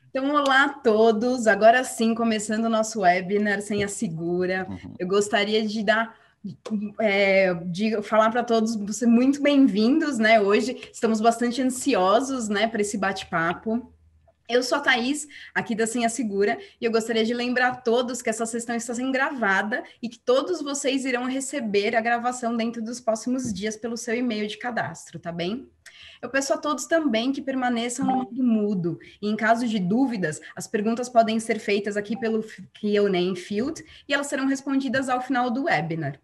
Então, olá a todos. Agora sim, começando o nosso webinar Senha Segura. Eu gostaria de falar para todos, vocês muito bem-vindos, né? Hoje estamos bastante ansiosos, né, para esse bate-papo. Eu sou a Thaís, aqui da Senha Segura, e eu gostaria de lembrar a todos que essa sessão está sendo gravada e que todos vocês irão receber a gravação dentro dos próximos dias pelo seu e-mail de cadastro, tá bem? Eu peço a todos também que permaneçam no modo mudo, e em caso de dúvidas, as perguntas podem ser feitas aqui pelo Q&A Field, e elas serão respondidas ao final do webinar.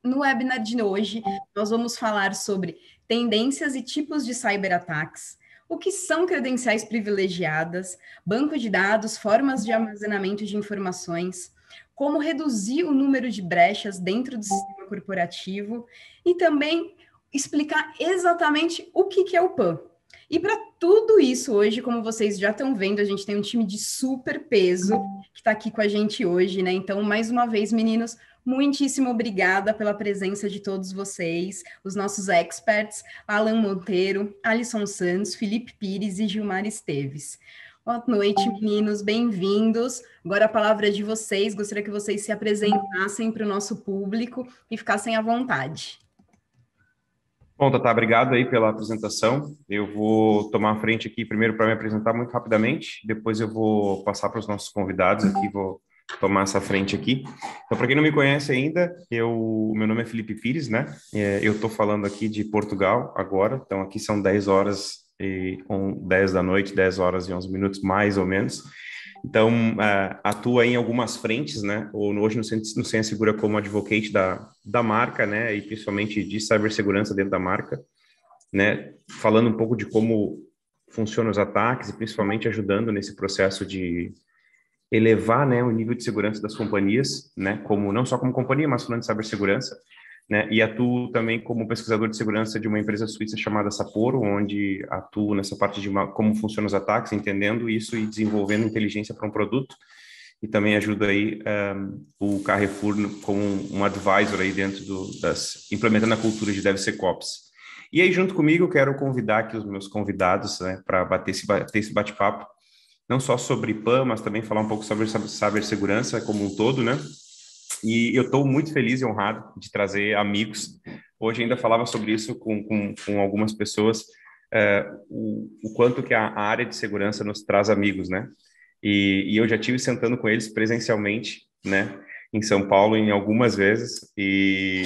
No webinar de hoje, nós vamos falar sobre tendências e tipos de cyberataques, o que são credenciais privilegiadas, banco de dados, formas de armazenamento de informações, como reduzir o número de brechas dentro do sistema corporativo e também explicar exatamente o que é o PAN. E para tudo isso hoje, como vocês já estão vendo, a gente tem um time de super peso que está aqui com a gente hoje, né? Então, mais uma vez, meninos, muitíssimo obrigada pela presença de todos vocês, os nossos experts, Alan Monteiro, Alisson Santos, Felipe Pires e Gilmar Esteves. Boa noite, meninos, bem-vindos. Agora a palavra é de vocês, gostaria que vocês se apresentassem para o nosso público e ficassem à vontade. Bom, Tatá, obrigado aí pela apresentação. Eu vou tomar a frente aqui primeiro para me apresentar muito rapidamente, depois eu vou passar para os nossos convidados aqui, vou tomar essa frente aqui. Então, para quem não me conhece ainda, meu nome é Felipe Pires, né? Eu estou falando aqui de Portugal agora, então aqui são 10 horas e 10 da noite, 10 horas e 11 minutos, mais ou menos. Então, atua em algumas frentes, né? Hoje no Senha Segura como advocate da marca, né? E principalmente de cibersegurança dentro da marca, né? Falando um pouco de como funcionam os ataques e principalmente ajudando nesse processo de elevar, né, o nível de segurança das companhias, né? Como não só como companhia, mas falando de cibersegurança, né? E atuo também como pesquisador de segurança de uma empresa suíça chamada Sapporo, onde atuo nessa parte de como funcionam os ataques, entendendo isso e desenvolvendo inteligência para um produto. E também ajudo aí o Carrefour como um advisor aí dentro implementando a cultura de DevSecOps. E aí, junto comigo, eu quero convidar aqui os meus convidados, né, para bater esse bate-papo, não só sobre PAN, mas também falar um pouco sobre cibersegurança como um todo, né? E eu estou muito feliz e honrado de trazer amigos. Hoje ainda falava sobre isso com algumas pessoas, o quanto que a área de segurança nos traz amigos, né? E eu já tive sentando com eles presencialmente, né? Em São Paulo, em algumas vezes, e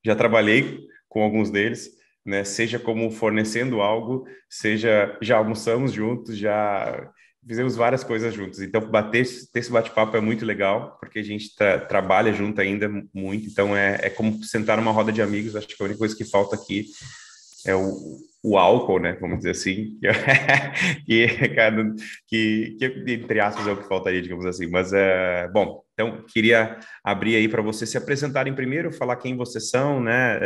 já trabalhei com alguns deles, né? Seja como fornecendo algo, seja já almoçamos juntos, já fizemos várias coisas juntos. Então, ter esse bate-papo é muito legal, porque a gente trabalha junto ainda muito. Então, é como sentar numa roda de amigos. Acho que a única coisa que falta aqui é o álcool, né? Vamos dizer assim. Que, entre aspas, é o que faltaria, digamos assim. Mas, bom, então, queria abrir aí para vocês se apresentarem primeiro, falar quem vocês são, né?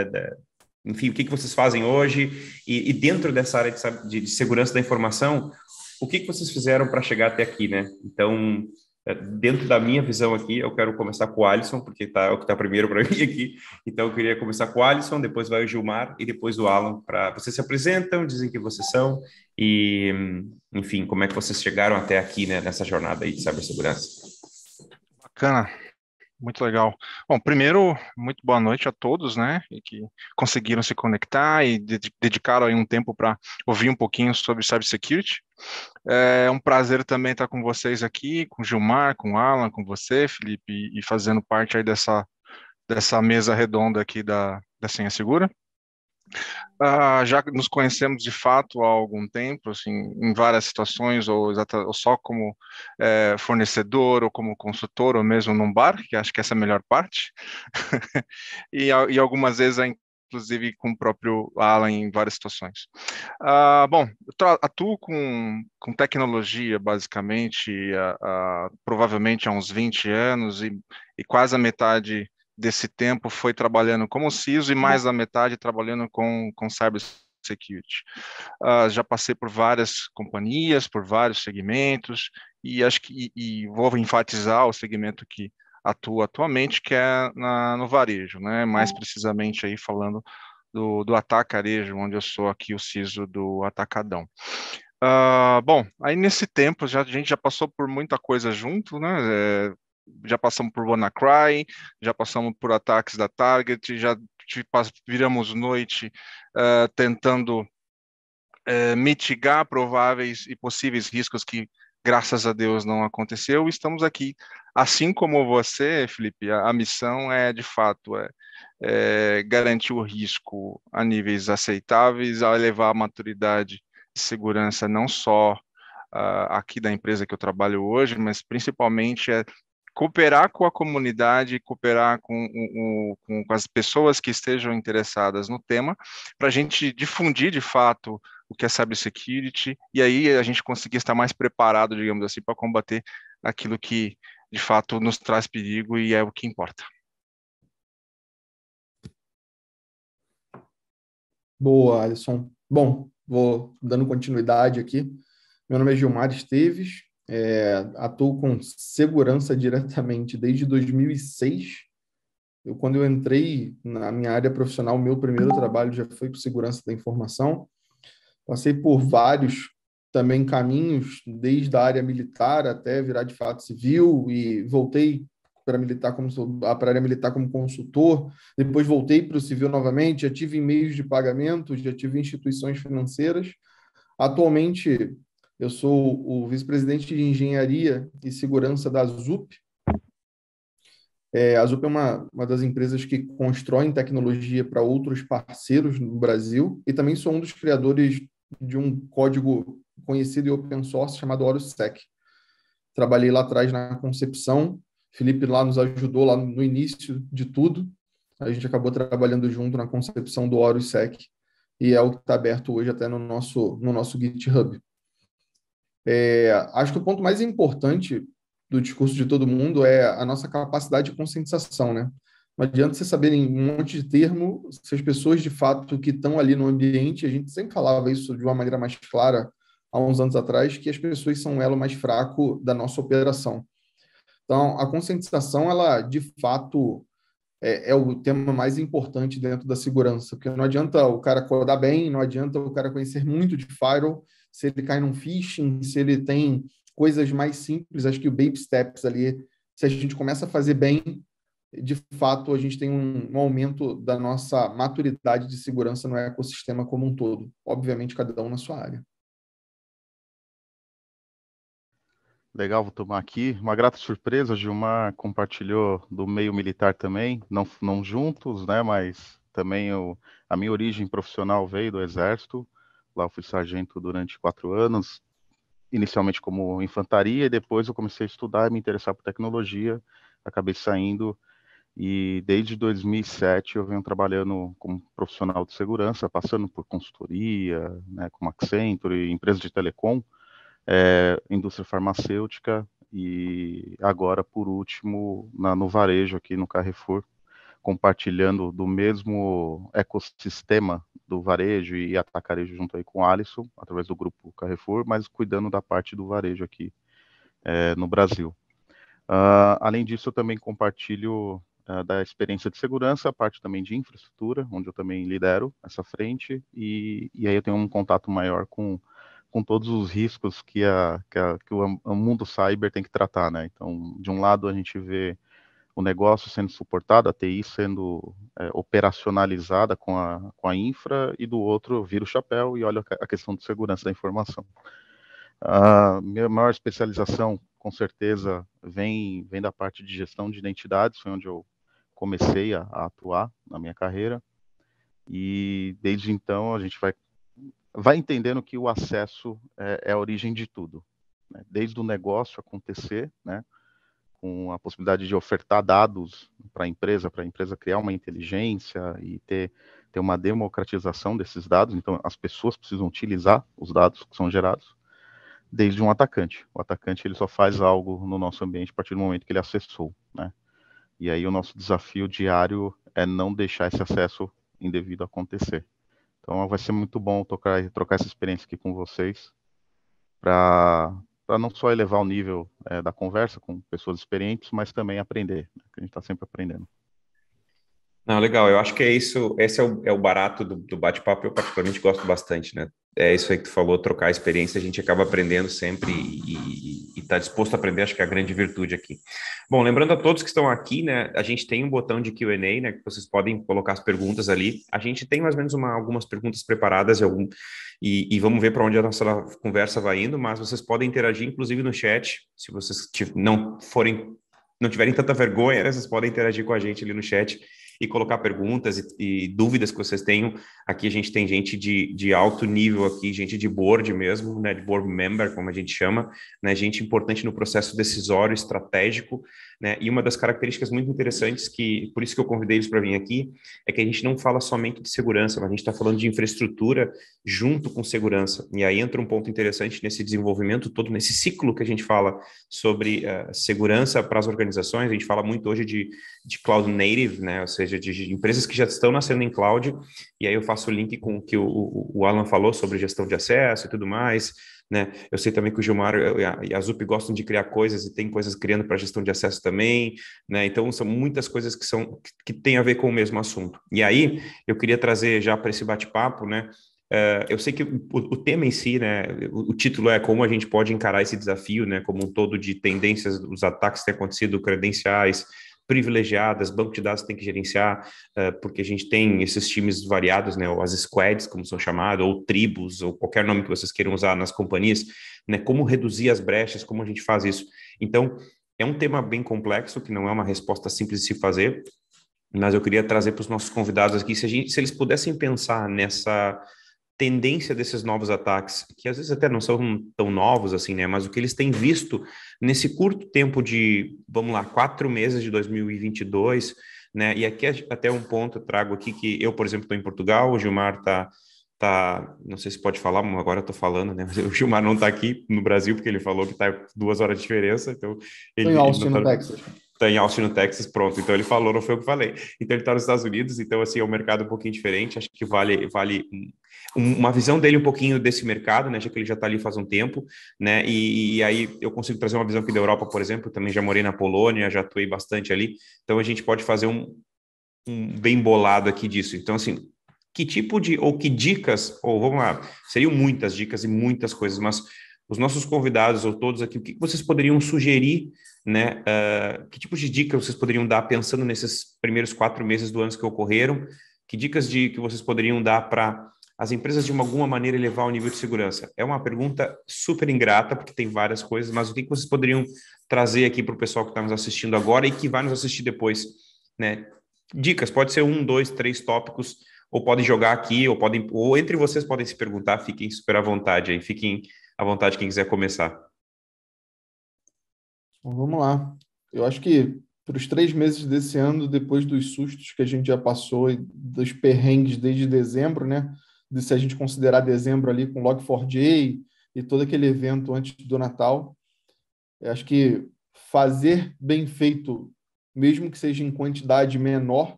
Enfim, o que vocês fazem hoje. E dentro dessa área de segurança da informação, o que vocês fizeram para chegar até aqui, né? Então, dentro da minha visão aqui, eu quero começar com o Alisson, porque é o que está primeiro para mim aqui. Então, eu queria começar com o Alisson, depois vai o Gilmar e depois o Alan. Vocês se apresentam, dizem quem vocês são e, enfim, como é que vocês chegaram até aqui, né, nessa jornada aí de cibersegurança. Bacana. Muito legal. Bom, primeiro, muito boa noite a todos, né, e que conseguiram se conectar e dedicaram aí um tempo para ouvir um pouquinho sobre cybersecurity. É um prazer também estar com vocês aqui, com o Gilmar, com o Alan, com você, Felipe, e fazendo parte aí dessa mesa redonda aqui da Senha Segura. Já nos conhecemos de fato há algum tempo, assim, em várias situações, ou só como fornecedor, ou como consultor, ou mesmo num bar, que acho que essa é a melhor parte, e algumas vezes, inclusive, com o próprio Alan em várias situações. Bom, eu atuo com tecnologia, basicamente, provavelmente há uns 20 anos, e quase a metade desse tempo foi trabalhando como CISO e mais da metade trabalhando com cybersecurity. Já passei por várias companhias, por vários segmentos, e acho que vou enfatizar o segmento que atuo atualmente, que é no varejo, né? Mais precisamente aí falando do atacarejo, onde eu sou aqui o CISO do Atacadão. Bom, aí nesse tempo a gente já passou por muita coisa junto, né? Já passamos por WannaCry, já passamos por ataques da Target, já viramos noite tentando mitigar prováveis e possíveis riscos que, graças a Deus, não aconteceu. Estamos aqui, assim como você, Felipe. A missão é, de fato, garantir o risco a níveis aceitáveis, a elevar a maturidade de segurança não só aqui da empresa que eu trabalho hoje, mas principalmente cooperar com a comunidade, cooperar com as pessoas que estejam interessadas no tema, para a gente difundir de fato o que é cybersecurity, e aí a gente conseguir estar mais preparado, digamos assim, para combater aquilo que de fato nos traz perigo e é o que importa. Boa, Alisson. Bom, vou dando continuidade aqui. Meu nome é Gilmar Esteves, atuo com segurança diretamente desde 2006. Quando eu entrei na minha área profissional, meu primeiro trabalho já foi com segurança da informação. Passei por vários também caminhos, desde a área militar até virar de fato civil, e voltei para a área militar como consultor, depois voltei para o civil novamente, já tive em meios de pagamento, já tive em instituições financeiras. Atualmente, eu sou o vice-presidente de engenharia e segurança da ZUP. A ZUP é uma das empresas que constroem tecnologia para outros parceiros no Brasil, e também sou um dos criadores de um código conhecido e open source chamado OroSec. Trabalhei lá atrás na concepção, Felipe lá nos ajudou lá no início de tudo, a gente acabou trabalhando junto na concepção do OroSec, e é o que está aberto hoje até no nosso GitHub. Acho que o ponto mais importante do discurso de todo mundo é a nossa capacidade de conscientização, né? Não adianta você saber um monte de termo, se as pessoas de fato que estão ali no ambiente, a gente sempre falava isso de uma maneira mais clara há uns anos atrás, que as pessoas são o elo mais fraco da nossa operação. Então, a conscientização, ela de fato é o tema mais importante dentro da segurança, porque não adianta o cara codar bem, não adianta o cara conhecer muito de firewall, se ele cai num phishing, se ele tem coisas mais simples, acho que o baby steps ali, se a gente começa a fazer bem, de fato a gente tem um aumento da nossa maturidade de segurança no ecossistema como um todo, obviamente cada um na sua área. Legal, vou tomar aqui. Uma grata surpresa, o Gilmar compartilhou do meio militar também, não juntos, né, mas também a minha origem profissional veio do Exército. Lá eu fui sargento durante 4 anos, inicialmente como infantaria, e depois eu comecei a estudar e me interessar por tecnologia, acabei saindo, e desde 2007 eu venho trabalhando como profissional de segurança, passando por consultoria, né, como Accenture, empresa de telecom, indústria farmacêutica e agora, por último, no varejo aqui no Carrefour, compartilhando do mesmo ecossistema do varejo e atacarejo junto aí com o Alisson, através do grupo Carrefour, mas cuidando da parte do varejo aqui no Brasil. Além disso, eu também compartilho da experiência de segurança, a parte também de infraestrutura, onde eu também lidero essa frente, e aí eu tenho um contato maior com todos os riscos que o mundo cyber tem que tratar, né? Então, de um lado a gente vê o negócio sendo suportado, a TI sendo operacionalizada com a infra, e do outro vira o chapéu e olha a questão de segurança da informação. A minha maior especialização, com certeza, vem da parte de gestão de identidades, foi onde eu comecei a atuar na minha carreira, e desde então a gente vai entendendo que o acesso é a origem de tudo, né? Desde o negócio acontecer, né, com a possibilidade de ofertar dados para a empresa criar uma inteligência e ter uma democratização desses dados, então as pessoas precisam utilizar os dados que são gerados, desde um atacante. O atacante ele só faz algo no nosso ambiente a partir do momento que ele acessou, né? E aí o nosso desafio diário é não deixar esse acesso indevido acontecer. Então vai ser muito bom trocar essa experiência aqui com vocês, para não só elevar o nível da conversa com pessoas experientes, mas também aprender, né? Que a gente está sempre aprendendo. Não, legal, eu acho que é isso, esse é o barato do bate-papo, eu particularmente gosto bastante, né? É isso aí que tu falou, trocar experiência, a gente acaba aprendendo sempre e tá disposto a aprender, acho que é a grande virtude aqui. Bom, lembrando a todos que estão aqui, né, a gente tem um botão de Q&A, né, que vocês podem colocar as perguntas ali. A gente tem mais ou menos algumas perguntas preparadas e vamos ver para onde a nossa conversa vai indo, mas vocês podem interagir, inclusive no chat, se vocês não tiverem tanta vergonha, né, vocês podem interagir com a gente ali no chat e colocar perguntas e dúvidas que vocês tenham. Aqui a gente tem gente de alto nível aqui, gente de board mesmo, né, de board member, como a gente chama, né, gente importante no processo decisório, estratégico, né, e uma das características muito interessantes, que por isso que eu convidei eles para vir aqui, é que a gente não fala somente de segurança, mas a gente está falando de infraestrutura junto com segurança, e aí entra um ponto interessante nesse desenvolvimento todo, nesse ciclo que a gente fala sobre segurança para as organizações. A gente fala muito hoje de cloud native, né, ou seja, de empresas que já estão nascendo em cloud, e aí eu faço o link com o que o Alan falou sobre gestão de acesso e tudo mais, né? Eu sei também que o Gilmar e a Zup gostam de criar coisas e tem coisas criando para gestão de acesso também, né? Então são muitas coisas que têm a ver com o mesmo assunto. E aí eu queria trazer já para esse bate-papo, né? Eu sei que o tema em si, né, o título é como a gente pode encarar esse desafio, né, como um todo de tendências, os ataques que têm acontecido, credenciais privilegiadas, banco de dados tem que gerenciar, porque a gente tem esses times variados, né, ou as squads, como são chamados, ou tribos, ou qualquer nome que vocês queiram usar nas companhias, né, como reduzir as brechas, como a gente faz isso. Então, é um tema bem complexo, que não é uma resposta simples de se fazer, mas eu queria trazer para os nossos convidados aqui, se eles pudessem pensar nessa tendência desses novos ataques, que às vezes até não são tão novos assim, né? Mas o que eles têm visto nesse curto tempo de, vamos lá, 4 meses de 2022, né? E aqui até um ponto eu trago aqui que eu, por exemplo, estou em Portugal, o Gilmar não sei se pode falar, mas agora eu tô falando, né? O Gilmar não está aqui no Brasil, porque ele falou que está 2 horas de diferença, então Estou em ele não Austin, no está. Texas. Está em Austin, no Texas, pronto. Então ele falou, não foi eu que falei. Então ele está nos Estados Unidos, então assim é um mercado um pouquinho diferente. Acho que vale uma visão dele um pouquinho desse mercado, né? Já que ele já está ali faz um tempo, né? E aí eu consigo trazer uma visão aqui da Europa, por exemplo. Também já morei na Polônia, já atuei bastante ali. Então a gente pode fazer um bem bolado aqui disso. Então assim, que tipo de ou que dicas ou vamos lá, seriam muitas dicas e muitas coisas, mas os nossos convidados ou todos aqui, o que vocês poderiam sugerir, né? Que tipos de dicas vocês poderiam dar pensando nesses primeiros 4 meses do ano que ocorreram? Que dicas que vocês poderiam dar para as empresas de alguma maneira elevar o nível de segurança? É uma pergunta super ingrata, porque tem várias coisas, mas o que vocês poderiam trazer aqui para o pessoal que está nos assistindo agora e que vai nos assistir depois, né? Dicas, pode ser 1, 2, 3 tópicos, ou podem jogar aqui, ou entre vocês podem se perguntar, fiquem super à vontade aí, fiquem à vontade quem quiser começar. Então, vamos lá. Eu acho que para os 3 meses desse ano, depois dos sustos que a gente já passou e dos perrengues desde dezembro, né? Se a gente considerar dezembro ali com Log4j e todo aquele evento antes do Natal, eu acho que fazer bem feito, mesmo que seja em quantidade menor,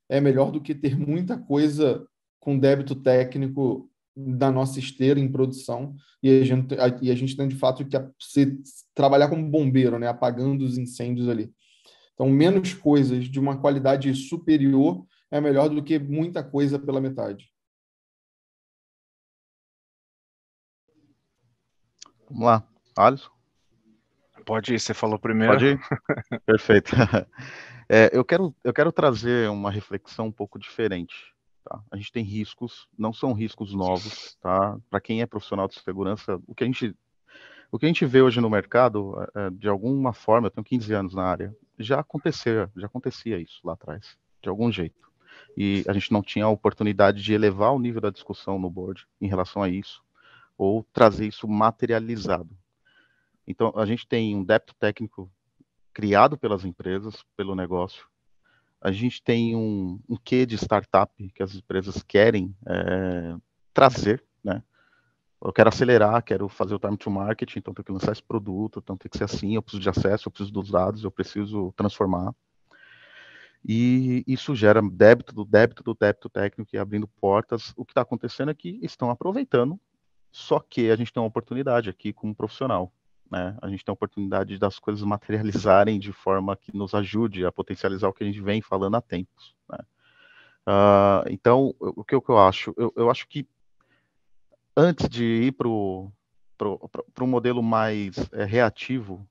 é melhor do que ter muita coisa com débito técnico da nossa esteira em produção e a gente tem de fato que trabalhar como bombeiro, né, apagando os incêndios ali. Então, menos coisas de uma qualidade superior é melhor do que muita coisa pela metade. Vamos lá, Alisson? Pode ir, você falou primeiro. Pode ir? Perfeito. Eu quero trazer uma reflexão um pouco diferente. Tá? A gente tem riscos, não são riscos novos. Tá? Para quem é profissional de segurança, o que a gente vê hoje no mercado, de alguma forma, eu tenho 15 anos na área, já acontecia isso lá atrás, de algum jeito. E a gente não tinha a oportunidade de elevar o nível da discussão no board em relação a isso, ou trazer isso materializado. Então, a gente tem um débito técnico criado pelas empresas, pelo negócio. A gente tem um quê de startup que as empresas querem trazer, né? Eu quero acelerar, quero fazer o time to market, então tenho que lançar esse produto, então tem que ser assim, eu preciso de acesso, eu preciso dos dados, eu preciso transformar. E isso gera débito do débito técnico e abrindo portas. O que está acontecendo é que estão aproveitando, só que a gente tem uma oportunidade aqui como profissional. Né? A gente tem a oportunidade das coisas materializarem de forma que nos ajude a potencializar o que a gente vem falando há tempos. Né? Então, o que eu acho? Eu acho que antes de ir para um modelo mais reativo,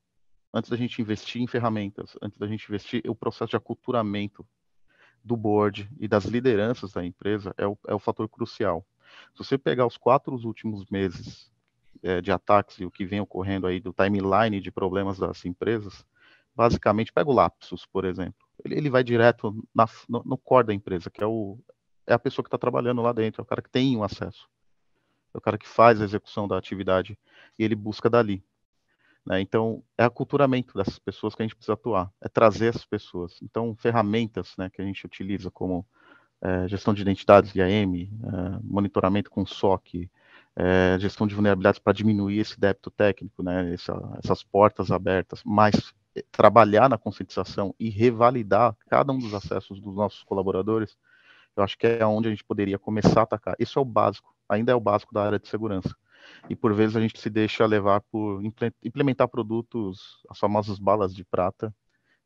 antes da gente investir em ferramentas, antes da gente investir, o processo de aculturamento do board e das lideranças da empresa é o fator crucial. Se você pegar os 4 últimos meses de ataques e o que vem ocorrendo aí do timeline de problemas das empresas, basicamente, pega o Lapsus, por exemplo. Ele vai direto no core da empresa, que é a pessoa que está trabalhando lá dentro, é o cara que tem o acesso, é o cara que faz a execução da atividade, e ele busca dali. Né? Então, é aculturamento dessas pessoas que a gente precisa atuar, é trazer essas pessoas. Então, ferramentas, né, que a gente utiliza como gestão de identidades IAM, monitoramento com SOC, gestão de vulnerabilidades para diminuir esse débito técnico, né, essas portas abertas, mas trabalhar na conscientização e revalidar cada um dos acessos dos nossos colaboradores, eu acho que é onde a gente poderia começar a atacar. Isso é o básico, ainda é o básico da área de segurança. E por vezes a gente se deixa levar por implementar produtos, as famosas balas de prata,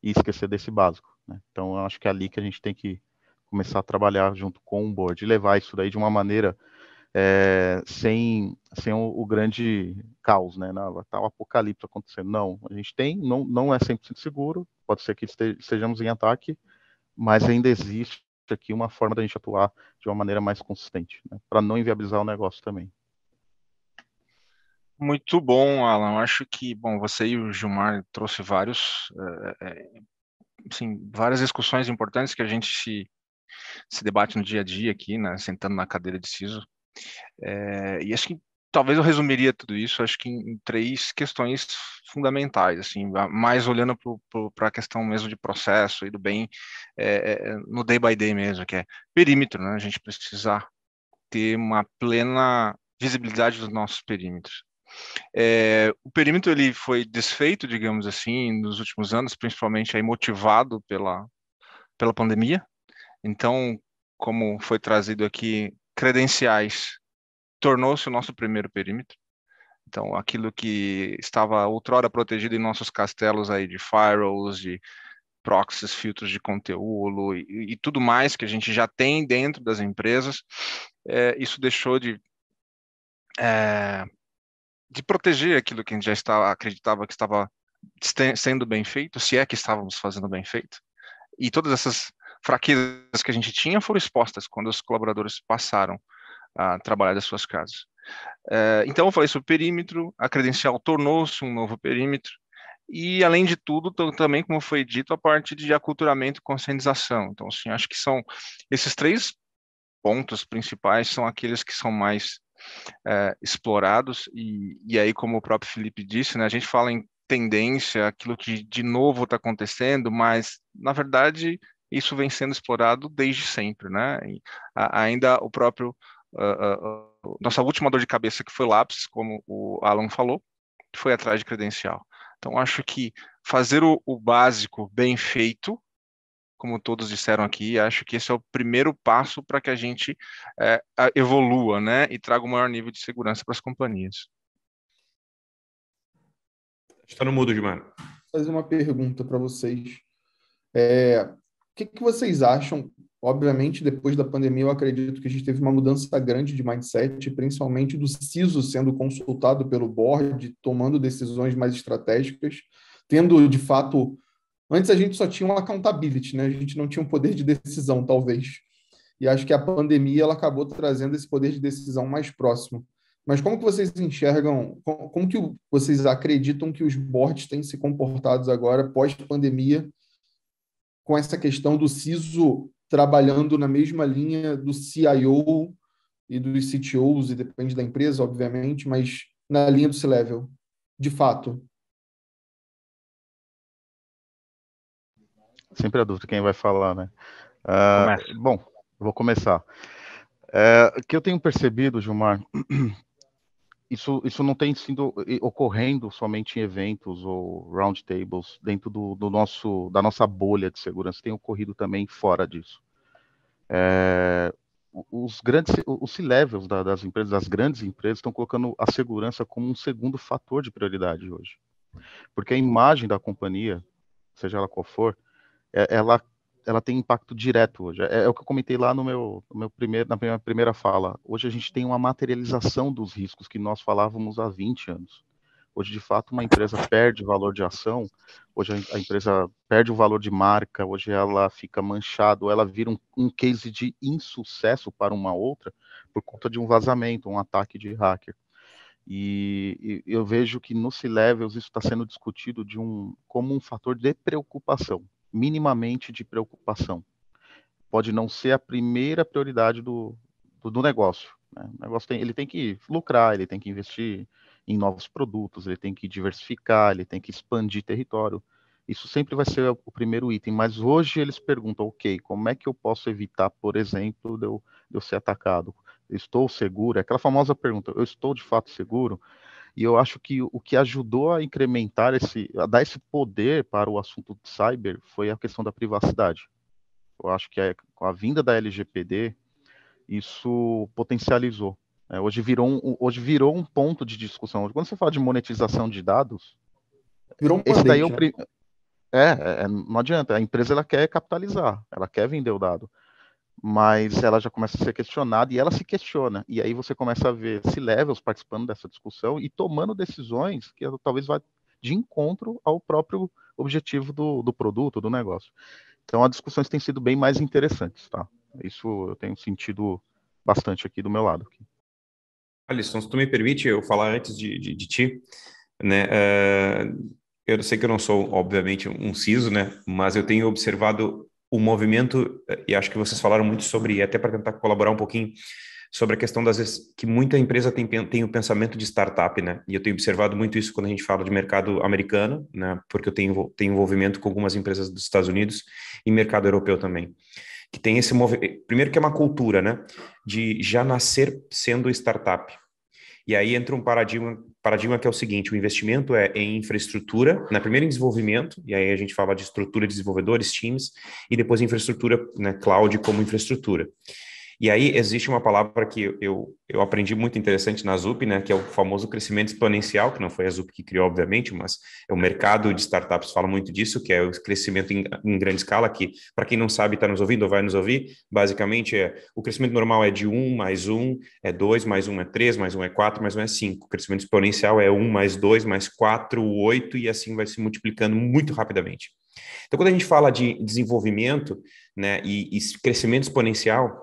e esquecer desse básico. Né? Então eu acho que é ali que a gente tem que começar a trabalhar junto com o board e levar isso daí de uma maneira sem o grande caos, né? Não, tá o apocalipse acontecendo. Não, a gente não é 100% seguro, pode ser que estejamos em ataque, mas ainda existe aqui uma forma da gente atuar de uma maneira mais consistente, né? Para não inviabilizar o negócio também. Muito bom, Alan. Acho que, bom, você e o Gilmar trouxe várias discussões importantes que a gente se debate no dia a dia aqui, né, sentando na cadeira de CISO. E acho que talvez eu resumiria tudo isso, acho que em 3 questões fundamentais, assim, mais olhando para a questão mesmo de processo e do bem no day by day mesmo, que é perímetro, né? A gente precisa ter uma plena visibilidade dos nossos perímetros. O perímetro ele foi desfeito, digamos assim, nos últimos anos, principalmente aí motivado pela pandemia. Então, como foi trazido aqui, credenciais tornou-se o nosso primeiro perímetro. Então, aquilo que estava outrora protegido em nossos castelos aí de firewalls, de proxies, filtros de conteúdo e tudo mais que a gente já tem dentro das empresas, isso deixou de proteger aquilo que a gente já acreditava que estava sendo bem feito, se é que estávamos fazendo bem feito. E todas essas fraquezas que a gente tinha foram expostas quando os colaboradores passaram a trabalhar das suas casas. Então, eu falei sobre perímetro, a credencial tornou-se um novo perímetro, e, além de tudo, também, como foi dito, a parte de aculturamento e conscientização. Então, assim, acho que são esses 3 pontos principais, são aqueles que são mais explorados, e aí, como o próprio Felipe disse, né, a gente fala em tendência, aquilo que de novo está acontecendo, mas, na verdade, isso vem sendo explorado desde sempre, né? E ainda o próprio nossa última dor de cabeça, que foi o lápis, como o Alan falou, foi atrás de credencial. Então, acho que fazer o básico bem feito, como todos disseram aqui, acho que esse é o primeiro passo para que a gente evolua, né, e traga um maior nível de segurança para as companhias. Está no mudo, Gilmar. Vou fazer uma pergunta para vocês. O que vocês acham? Obviamente, depois da pandemia, eu acredito que a gente teve uma mudança grande de mindset, principalmente do CISO sendo consultado pelo board, tomando decisões mais estratégicas, tendo, de fato... Antes a gente só tinha um accountability, né? A gente não tinha um poder de decisão, talvez. E acho que a pandemia ela acabou trazendo esse poder de decisão mais próximo. Mas como que vocês enxergam, como que vocês acreditam que os boards têm se comportado agora, pós-pandemia, com essa questão do CISO trabalhando na mesma linha do CIO e dos CTOs, e depende da empresa, obviamente, mas na linha do C-Level, de fato? Sempre a dúvida quem vai falar, né? Começa. Bom, eu vou começar. O que eu tenho percebido, Gilmar, isso não tem sido ocorrendo somente em eventos ou roundtables dentro da nossa bolha de segurança, tem ocorrido também fora disso. Os C-levels das empresas, das grandes empresas, estão colocando a segurança como um segundo fator de prioridade hoje. Porque a imagem da companhia, seja ela qual for, ela ela tem impacto direto hoje. É o que eu comentei lá no na minha primeira fala. Hoje a gente tem uma materialização dos riscos que nós falávamos há 20 anos. Hoje, de fato, uma empresa perde valor de ação, hoje a empresa perde o valor de marca, hoje ela fica manchada, ela vira um case de insucesso para uma outra por conta de um vazamento, um ataque de hacker. E eu vejo que no C-Levels isso está sendo discutido como um fator de preocupação, minimamente de preocupação. Pode não ser a primeira prioridade do negócio. Né? O negócio ele tem que lucrar, ele tem que investir em novos produtos, ele tem que diversificar, ele tem que expandir território. Isso sempre vai ser o primeiro item, mas hoje eles perguntam, ok, como é que eu posso evitar, por exemplo, de eu ser atacado? Estou seguro? É aquela famosa pergunta, eu estou de fato seguro? E eu acho que o que ajudou a incrementar a dar esse poder para o assunto de cyber foi a questão da privacidade. Eu acho que com a vinda da LGPD, isso potencializou. Hoje virou um ponto de discussão. Quando você fala de monetização de dados, Virou um esse daí é o mandate, né? não adianta. A empresa ela quer capitalizar, ela quer vender o dado, mas ela já começa a ser questionada e ela se questiona. E aí você começa a ver C-levels participando dessa discussão e tomando decisões que talvez vá de encontro ao próprio objetivo do produto, do negócio. Então, as discussões têm sido bem mais interessantes, tá? Isso eu tenho sentido bastante aqui do meu lado. Alisson, se tu me permite eu falar antes de ti, né? Eu sei que eu não sou, obviamente, um CISO, né? Mas eu tenho observado o movimento, e acho que vocês falaram muito sobre, e até para tentar colaborar um pouquinho, sobre a questão das vezes que muita empresa tem o pensamento de startup, né? E eu tenho observado muito isso quando a gente fala de mercado americano, né? Porque eu tenho envolvimento com algumas empresas dos Estados Unidos e mercado europeu também. Que tem esse movimento, primeiro que é uma cultura, né? De já nascer sendo startup. E aí entra um paradigma que é o seguinte: o investimento é em infraestrutura, primeiro em desenvolvimento, e aí a gente fala de estrutura de desenvolvedores, times, e depois infraestrutura, né, cloud como infraestrutura. E aí existe uma palavra que eu aprendi muito interessante na ZUP, né, que é o famoso crescimento exponencial, que não foi a ZUP que criou, obviamente, mas o mercado de startups fala muito disso, que é o crescimento em grande escala, que, para quem não sabe, está nos ouvindo ou vai nos ouvir, basicamente o crescimento normal é de 1 mais 1 é 2, mais 1 é 3, mais 1 é 4, mais 1 é 5. O crescimento exponencial é 1 mais 2 mais 4, 8, e assim vai se multiplicando muito rapidamente. Então, quando a gente fala de desenvolvimento, né, e crescimento exponencial,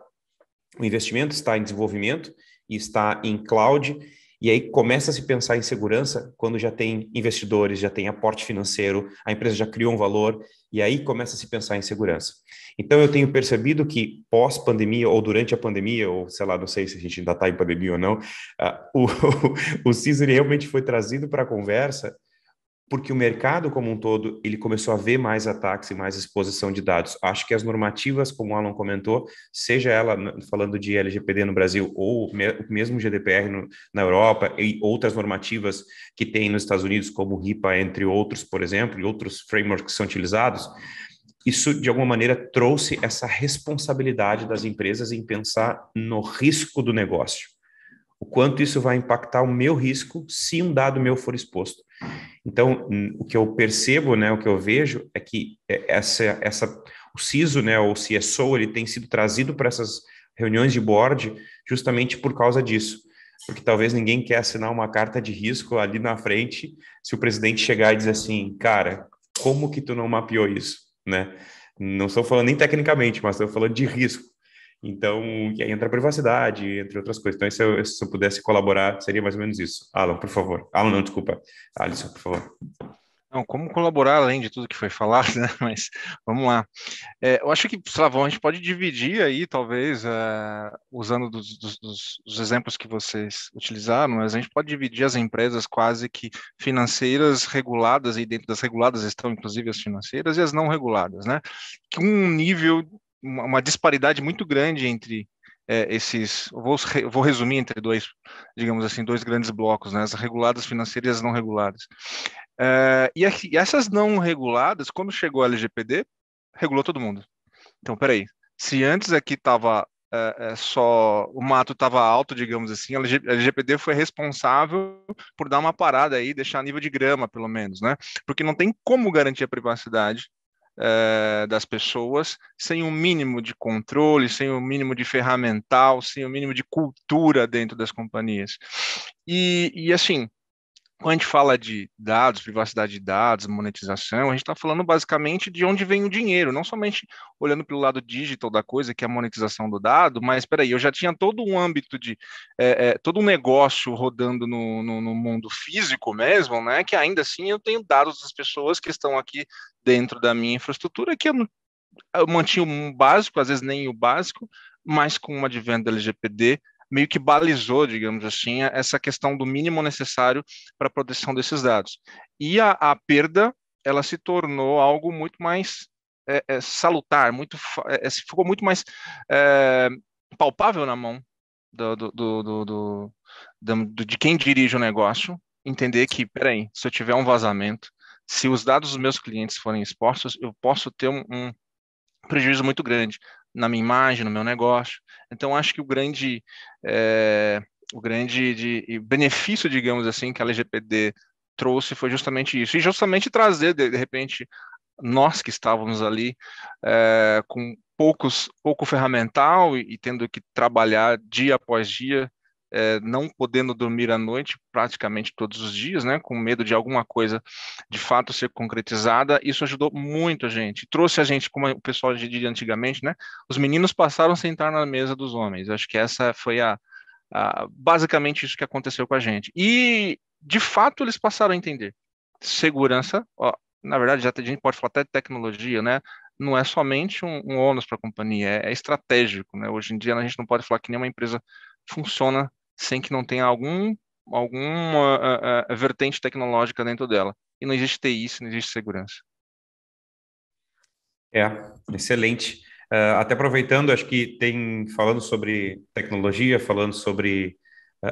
o investimento está em desenvolvimento e está em cloud, e aí começa a se pensar em segurança quando já tem investidores, já tem aporte financeiro, a empresa já criou um valor, e aí começa a se pensar em segurança. Então, eu tenho percebido que pós-pandemia, ou durante a pandemia, ou sei lá, não sei se a gente ainda está em pandemia ou não, o CISO realmente foi trazido para a conversa porque o mercado como um todo, ele começou a ver mais ataques e mais exposição de dados. Acho que as normativas, como o Alan comentou, seja ela falando de LGPD no Brasil ou mesmo GDPR na Europa e outras normativas que tem nos Estados Unidos, como o HIPAA, entre outros, por exemplo, e outros frameworks que são utilizados, isso, de alguma maneira, trouxe essa responsabilidade das empresas em pensar no risco do negócio. O quanto isso vai impactar o meu risco se um dado meu for exposto. Então, o que eu percebo, né, o que eu vejo é que o CISO, né, ou o CSO, ele tem sido trazido para essas reuniões de board justamente por causa disso. Porque talvez ninguém quer assinar uma carta de risco ali na frente se o presidente chegar e dizer assim, cara, como que tu não mapeou isso, né? Não estou falando nem tecnicamente, mas estou falando de risco. Então, e aí entra a privacidade, entre outras coisas. Então, se eu pudesse colaborar, seria mais ou menos isso. Alan, por favor. Alan, não, desculpa. Alisson, por favor. Não, como colaborar além de tudo que foi falado, né? Mas vamos lá. Eu acho que, Slavão, a gente pode dividir aí, talvez, usando dos exemplos que vocês utilizaram, mas a gente pode dividir as empresas quase que financeiras reguladas, e dentro das reguladas estão inclusive as financeiras e as não reguladas, né? Que um nível, uma disparidade muito grande entre esses, vou resumir entre dois, digamos assim, dois grandes blocos, né? As reguladas financeiras e as não reguladas. E essas não reguladas, quando chegou a LGPD, regulou todo mundo. Então, peraí, se antes aqui estava só o mato estava alto, digamos assim, a LGPD foi responsável por dar uma parada aí, deixar a nível de grama, pelo menos, né? Porque não tem como garantir a privacidade das pessoas, sem um mínimo de controle, sem um mínimo de ferramental, sem um mínimo de cultura dentro das companhias. E assim, quando a gente fala de dados, privacidade de dados, monetização, a gente está falando basicamente de onde vem o dinheiro, não somente olhando pelo lado digital da coisa, que é a monetização do dado, mas espera aí, eu já tinha todo um âmbito de, todo um negócio rodando no mundo físico mesmo, né, que ainda assim eu tenho dados das pessoas que estão aqui dentro da minha infraestrutura, que eu mantinha um básico, às vezes nem o básico, mas com uma advento da LGPD, meio que balizou, digamos assim, essa questão do mínimo necessário para a proteção desses dados. E a perda, ela se tornou algo muito mais salutar, ficou muito mais palpável na mão de quem dirige o negócio, entender que, peraí, se eu tiver um vazamento, se os dados dos meus clientes forem expostos, eu posso ter um prejuízo muito grande na minha imagem, no meu negócio. Então, acho que o grande benefício, digamos assim, que a LGPD trouxe foi justamente isso. E justamente trazer, de repente, nós que estávamos ali com pouco ferramental e tendo que trabalhar dia após dia, não podendo dormir à noite praticamente todos os dias, né, com medo de alguma coisa de fato ser concretizada. Isso ajudou muito a gente, trouxe a gente, como o pessoal diria antigamente, né, os meninos passaram a sentar na mesa dos homens. Acho que essa foi basicamente isso que aconteceu com a gente. E, de fato, eles passaram a entender. Segurança, ó, na verdade, já a gente pode falar até de tecnologia, né, não é somente um ônus para a companhia, é estratégico, né? Hoje em dia a gente não pode falar que nenhuma empresa funciona sem que não tenha alguma vertente tecnológica dentro dela. E não existe TI, não existe segurança. Excelente. Até aproveitando, acho que falando sobre tecnologia, falando sobre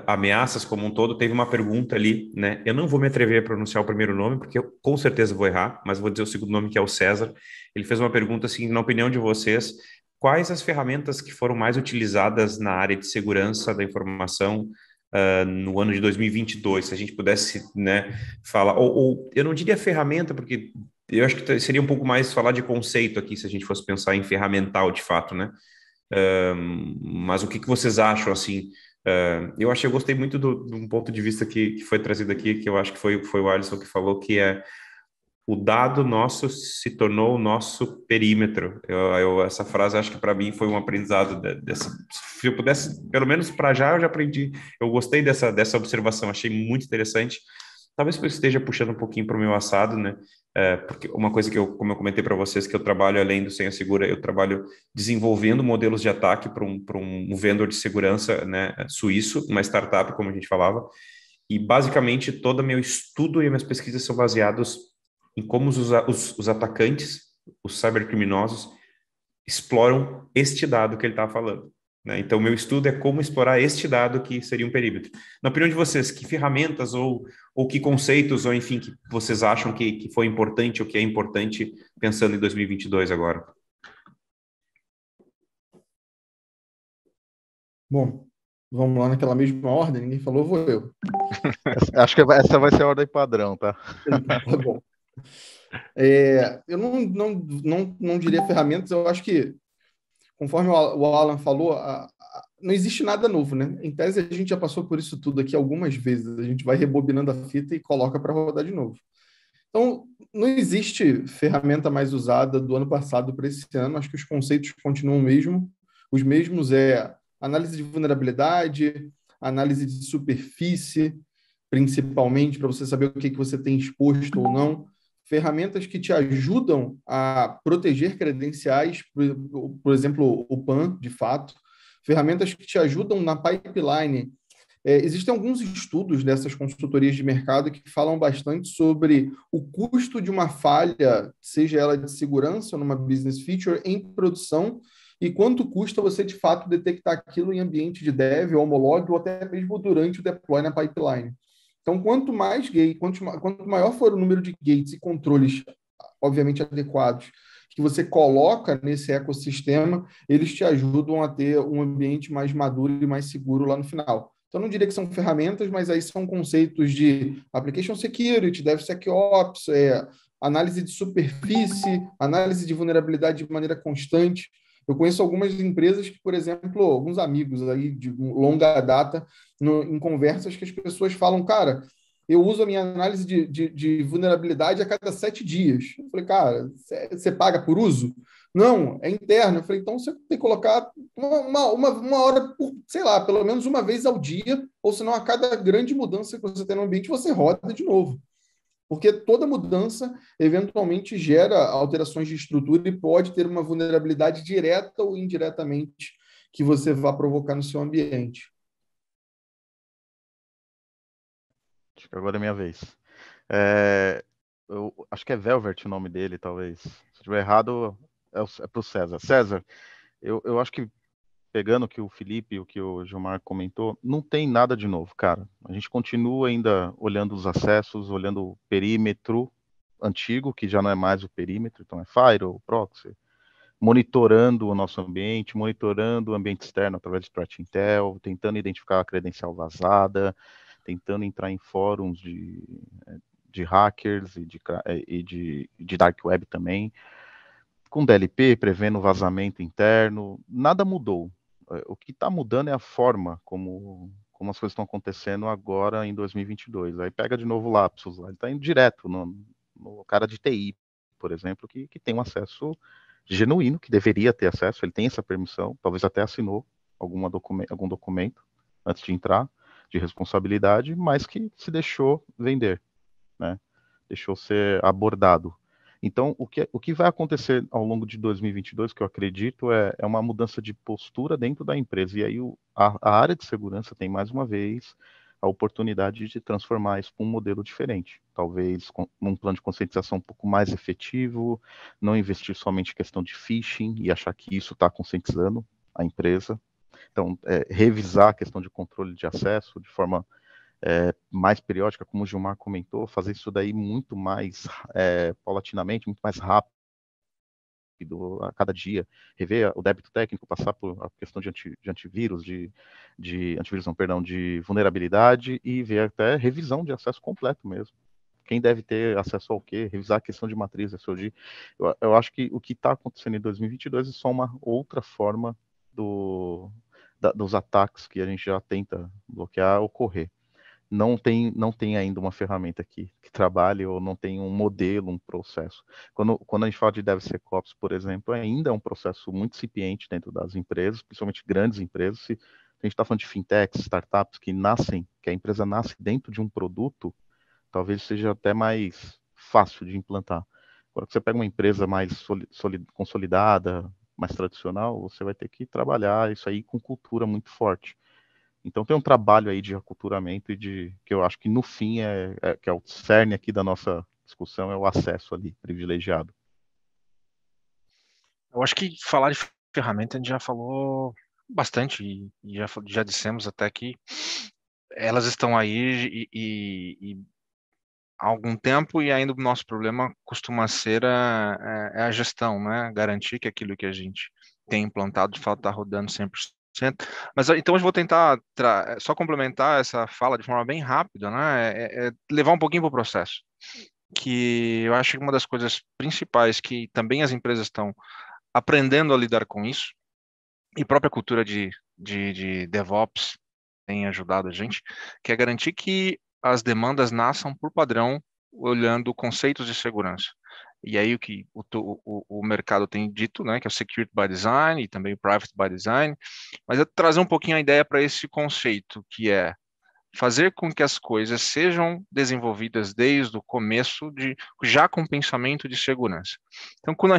ameaças como um todo, teve uma pergunta ali, né? Eu não vou me atrever a pronunciar o primeiro nome, porque eu com certeza vou errar, mas vou dizer o segundo nome, que é o César. Ele fez uma pergunta assim, na opinião de vocês, quais as ferramentas que foram mais utilizadas na área de segurança da informação no ano de 2022? Se a gente pudesse, né, falar, ou eu não diria ferramenta, porque eu acho que seria um pouco mais falar de conceito aqui, se a gente fosse pensar em ferramental de fato, né? Mas o que vocês acham, assim? Eu gostei muito de um ponto de vista que foi trazido aqui, que eu acho que foi o Alisson que falou, que é o dado nosso se tornou o nosso perímetro. Essa frase, acho que para mim foi um aprendizado se eu pudesse, pelo menos para já, eu já aprendi. Eu gostei dessa observação, achei muito interessante. Talvez eu esteja puxando um pouquinho para o meu assado, né? Porque uma coisa como eu comentei para vocês, que eu trabalho além do Senha Segura, eu trabalho desenvolvendo modelos de ataque para um vendedor de segurança, né, suíço, uma startup, como a gente falava. E basicamente todo meu estudo e minhas pesquisas são baseados em como os atacantes, os cybercriminosos, exploram este dado que ele estava falando, né? Então, meu estudo é como explorar este dado que seria um perímetro. Na opinião de vocês, que ferramentas ou que conceitos, ou enfim, que vocês acham que foi importante ou que é importante pensando em 2022 agora? Bom, vamos lá naquela mesma ordem, ninguém falou, vou eu. Acho que essa vai ser a ordem padrão, tá? Tá bom. Eu não diria ferramentas, eu acho que, conforme o Alan falou, não existe nada novo, né? Em tese, a gente já passou por isso tudo aqui algumas vezes, a gente vai rebobinando a fita e coloca para rodar de novo. Então, não existe ferramenta mais usada do ano passado para esse ano, acho que os conceitos continuam os mesmos análise de vulnerabilidade, análise de superfície, principalmente para você saber o que você tem exposto ou não, ferramentas que te ajudam a proteger credenciais, por exemplo, o PAN, de fato, ferramentas que te ajudam na pipeline. Existem alguns estudos dessas consultorias de mercado que falam bastante sobre o custo de uma falha, seja ela de segurança ou numa business feature, em produção, e quanto custa você, de fato, detectar aquilo em ambiente de dev, homolog, ou até mesmo durante o deploy na pipeline. Então, quanto maior for o número de gates e controles, obviamente, adequados, que você coloca nesse ecossistema, eles te ajudam a ter um ambiente mais maduro e mais seguro lá no final. Então, não diria que são ferramentas, mas aí são conceitos de application security, DevSecOps, análise de superfície, análise de vulnerabilidade de maneira constante. Eu conheço algumas empresas que, por exemplo, alguns amigos aí de longa data, em conversas que as pessoas falam, cara, eu uso a minha análise de vulnerabilidade a cada 7 dias. Eu falei, cara, você paga por uso? Não, é interno. Eu falei, então você tem que colocar uma hora, por, sei lá, pelo menos uma vez ao dia, ou senão a cada grande mudança que você tem no ambiente, você roda de novo. Porque toda mudança, eventualmente, gera alterações de estrutura e pode ter uma vulnerabilidade direta ou indiretamente que você vá provocar no seu ambiente. Acho que agora é minha vez. Eu acho que é Velvet o nome dele, talvez. Se estiver errado, é para o César. César, eu acho que, pegando o que o Felipe e o que o Gilmar comentou, não tem nada de novo, cara. A gente continua ainda olhando os acessos, olhando o perímetro antigo, que já não é mais o perímetro, então é firewall, proxy, monitorando o nosso ambiente, monitorando o ambiente externo através de threat intel, tentando identificar a credencial vazada, tentando entrar em fóruns de hackers e de dark web também, com DLP, prevendo vazamento interno, nada mudou. O que está mudando é a forma como as coisas estão acontecendo agora em 2022. Aí pega de novo o lapsus, ele está indo direto no cara de TI, por exemplo, que tem um acesso genuíno, que deveria ter acesso, ele tem essa permissão, talvez até assinou algum documento antes de entrar, de responsabilidade, mas que se deixou vender, né? Deixou ser abordado. Então, o que vai acontecer ao longo de 2022, que eu acredito, é uma mudança de postura dentro da empresa. E aí a área de segurança tem, mais uma vez, a oportunidade de transformar isso para um modelo diferente. Talvez um plano de conscientização um pouco mais efetivo, não investir somente em questão de phishing e achar que isso está conscientizando a empresa. Então, revisar a questão de controle de acesso de forma mais periódica, como o Gilmar comentou, fazer isso daí muito mais paulatinamente, muito mais rápido a cada dia, rever o débito técnico, passar por a questão de antivírus, de antivírus não, perdão, de vulnerabilidade e ver até revisão de acesso completo mesmo. Quem deve ter acesso ao quê? Revisar a questão de matriz SOD. Eu acho que o que está acontecendo em 2022 é só uma outra forma dos ataques que a gente já tenta bloquear ocorrer. Não tem ainda uma ferramenta que trabalhe, ou não tem um modelo, um processo. Quando a gente fala de DevSecOps, por exemplo, ainda é um processo muito incipiente dentro das empresas, principalmente grandes empresas. Se a gente está falando de fintechs, startups que a empresa nasce dentro de um produto, talvez seja até mais fácil de implantar. Agora que você pega uma empresa mais consolidada, mais tradicional, você vai ter que trabalhar isso aí com cultura muito forte. Então tem um trabalho aí de aculturamento que eu acho que no fim que é o cerne aqui da nossa discussão, é o acesso ali privilegiado. Eu acho que falar de ferramenta a gente já falou bastante e já dissemos até que elas estão aí e há algum tempo, e ainda o nosso problema costuma ser a gestão, né? Garantir que aquilo que a gente tem implantado de fato está rodando 100%. Mas então eu vou tentar só complementar essa fala de forma bem rápida, né? Levar um pouquinho para o processo, que eu acho que uma das coisas principais que também as empresas estão aprendendo a lidar com isso, e própria cultura de DevOps tem ajudado a gente, que é garantir que as demandas nasçam por padrão, olhando conceitos de segurança. E aí o que o mercado tem dito, né, que é o Security by Design e também o Private by Design, mas é trazer um pouquinho a ideia para esse conceito, que é fazer com que as coisas sejam desenvolvidas desde o começo, já com pensamento de segurança. Então, quando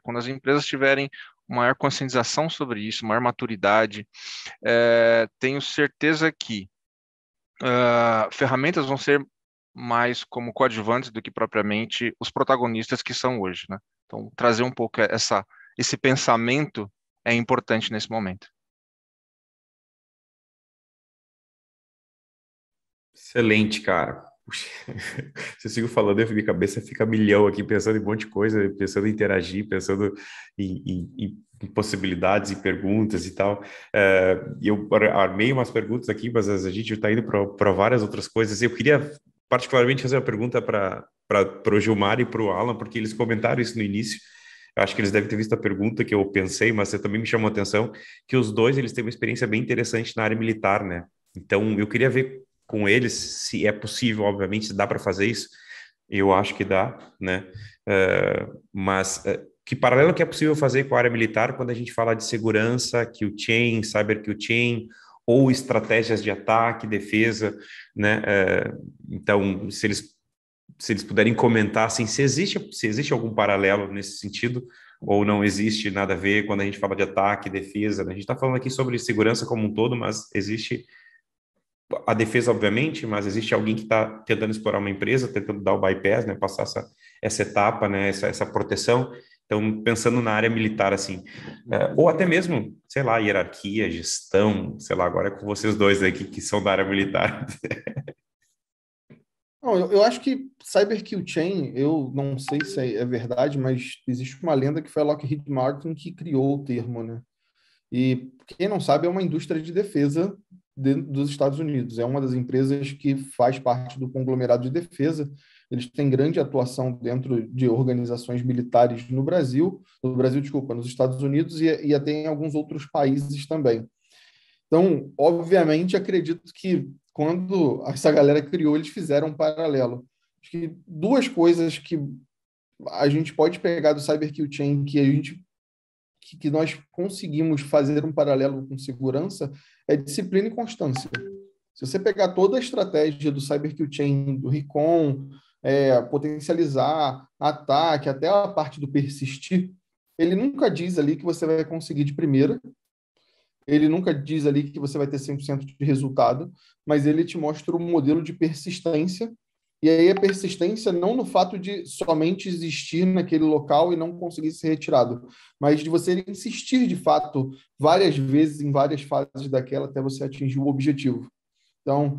quando as empresas tiverem maior conscientização sobre isso, maior maturidade, tenho certeza que ferramentas vão ser mais como coadjuvantes do que propriamente os protagonistas que são hoje, né? Então, trazer um pouco esse pensamento é importante nesse momento. Excelente, cara. Puxa, se eu sigo falando, minha cabeça fica a milhão aqui, pensando em um monte de coisa, pensando em interagir, pensando em possibilidades e perguntas e tal. Eu armei umas perguntas aqui, mas a gente está indo para várias outras coisas. Eu queria particularmente fazer uma pergunta para para o Gilmar e para o Alan, porque eles comentaram isso no início. Eu acho que eles devem ter visto a pergunta que eu pensei, mas você também me chamou a atenção, que os dois eles têm uma experiência bem interessante na área militar, né? Então, eu queria ver com eles se é possível, obviamente, se dá para fazer isso. Eu acho que dá, né? Mas que paralelo que é possível fazer com a área militar quando a gente fala de segurança, kill chain, cyber kill chain, ou estratégias de ataque, defesa, né? Então, se eles puderem comentar assim, se existe algum paralelo nesse sentido, ou não existe nada a ver quando a gente fala de ataque, defesa, né? A gente está falando aqui sobre segurança como um todo, mas existe a defesa, obviamente, mas existe alguém que está tentando explorar uma empresa, tentando dar o bypass, né, passar essa etapa, né, essa proteção. Então, pensando na área militar, assim, ou até mesmo, sei lá, hierarquia, gestão, sei lá, agora é com vocês dois aí que são da área militar. Não, eu acho que Cyber Kill Chain, eu não sei se é verdade, mas existe uma lenda que foi a Lockheed Martin que criou o termo, né? E quem não sabe, é uma indústria de defesa dentro dos Estados Unidos. É uma das empresas que faz parte do conglomerado de defesa. Eles têm grande atuação dentro de organizações militares desculpa, nos Estados Unidos e até em alguns outros países também. Então, obviamente, acredito que quando essa galera criou, eles fizeram um paralelo. Acho que duas coisas que a gente pode pegar do Cyber Kill Chain que nós conseguimos fazer um paralelo com segurança é disciplina e constância. Se você pegar toda a estratégia do Cyber Kill Chain, do Recon, potencializar, ataque, até a parte do persistir, ele nunca diz ali que você vai conseguir de primeira, ele nunca diz ali que você vai ter 100% de resultado, mas ele te mostra um modelo de persistência, e aí a persistência não no fato de somente existir naquele local e não conseguir ser retirado, mas de você insistir de fato várias vezes em várias fases daquela até você atingir o objetivo. Então,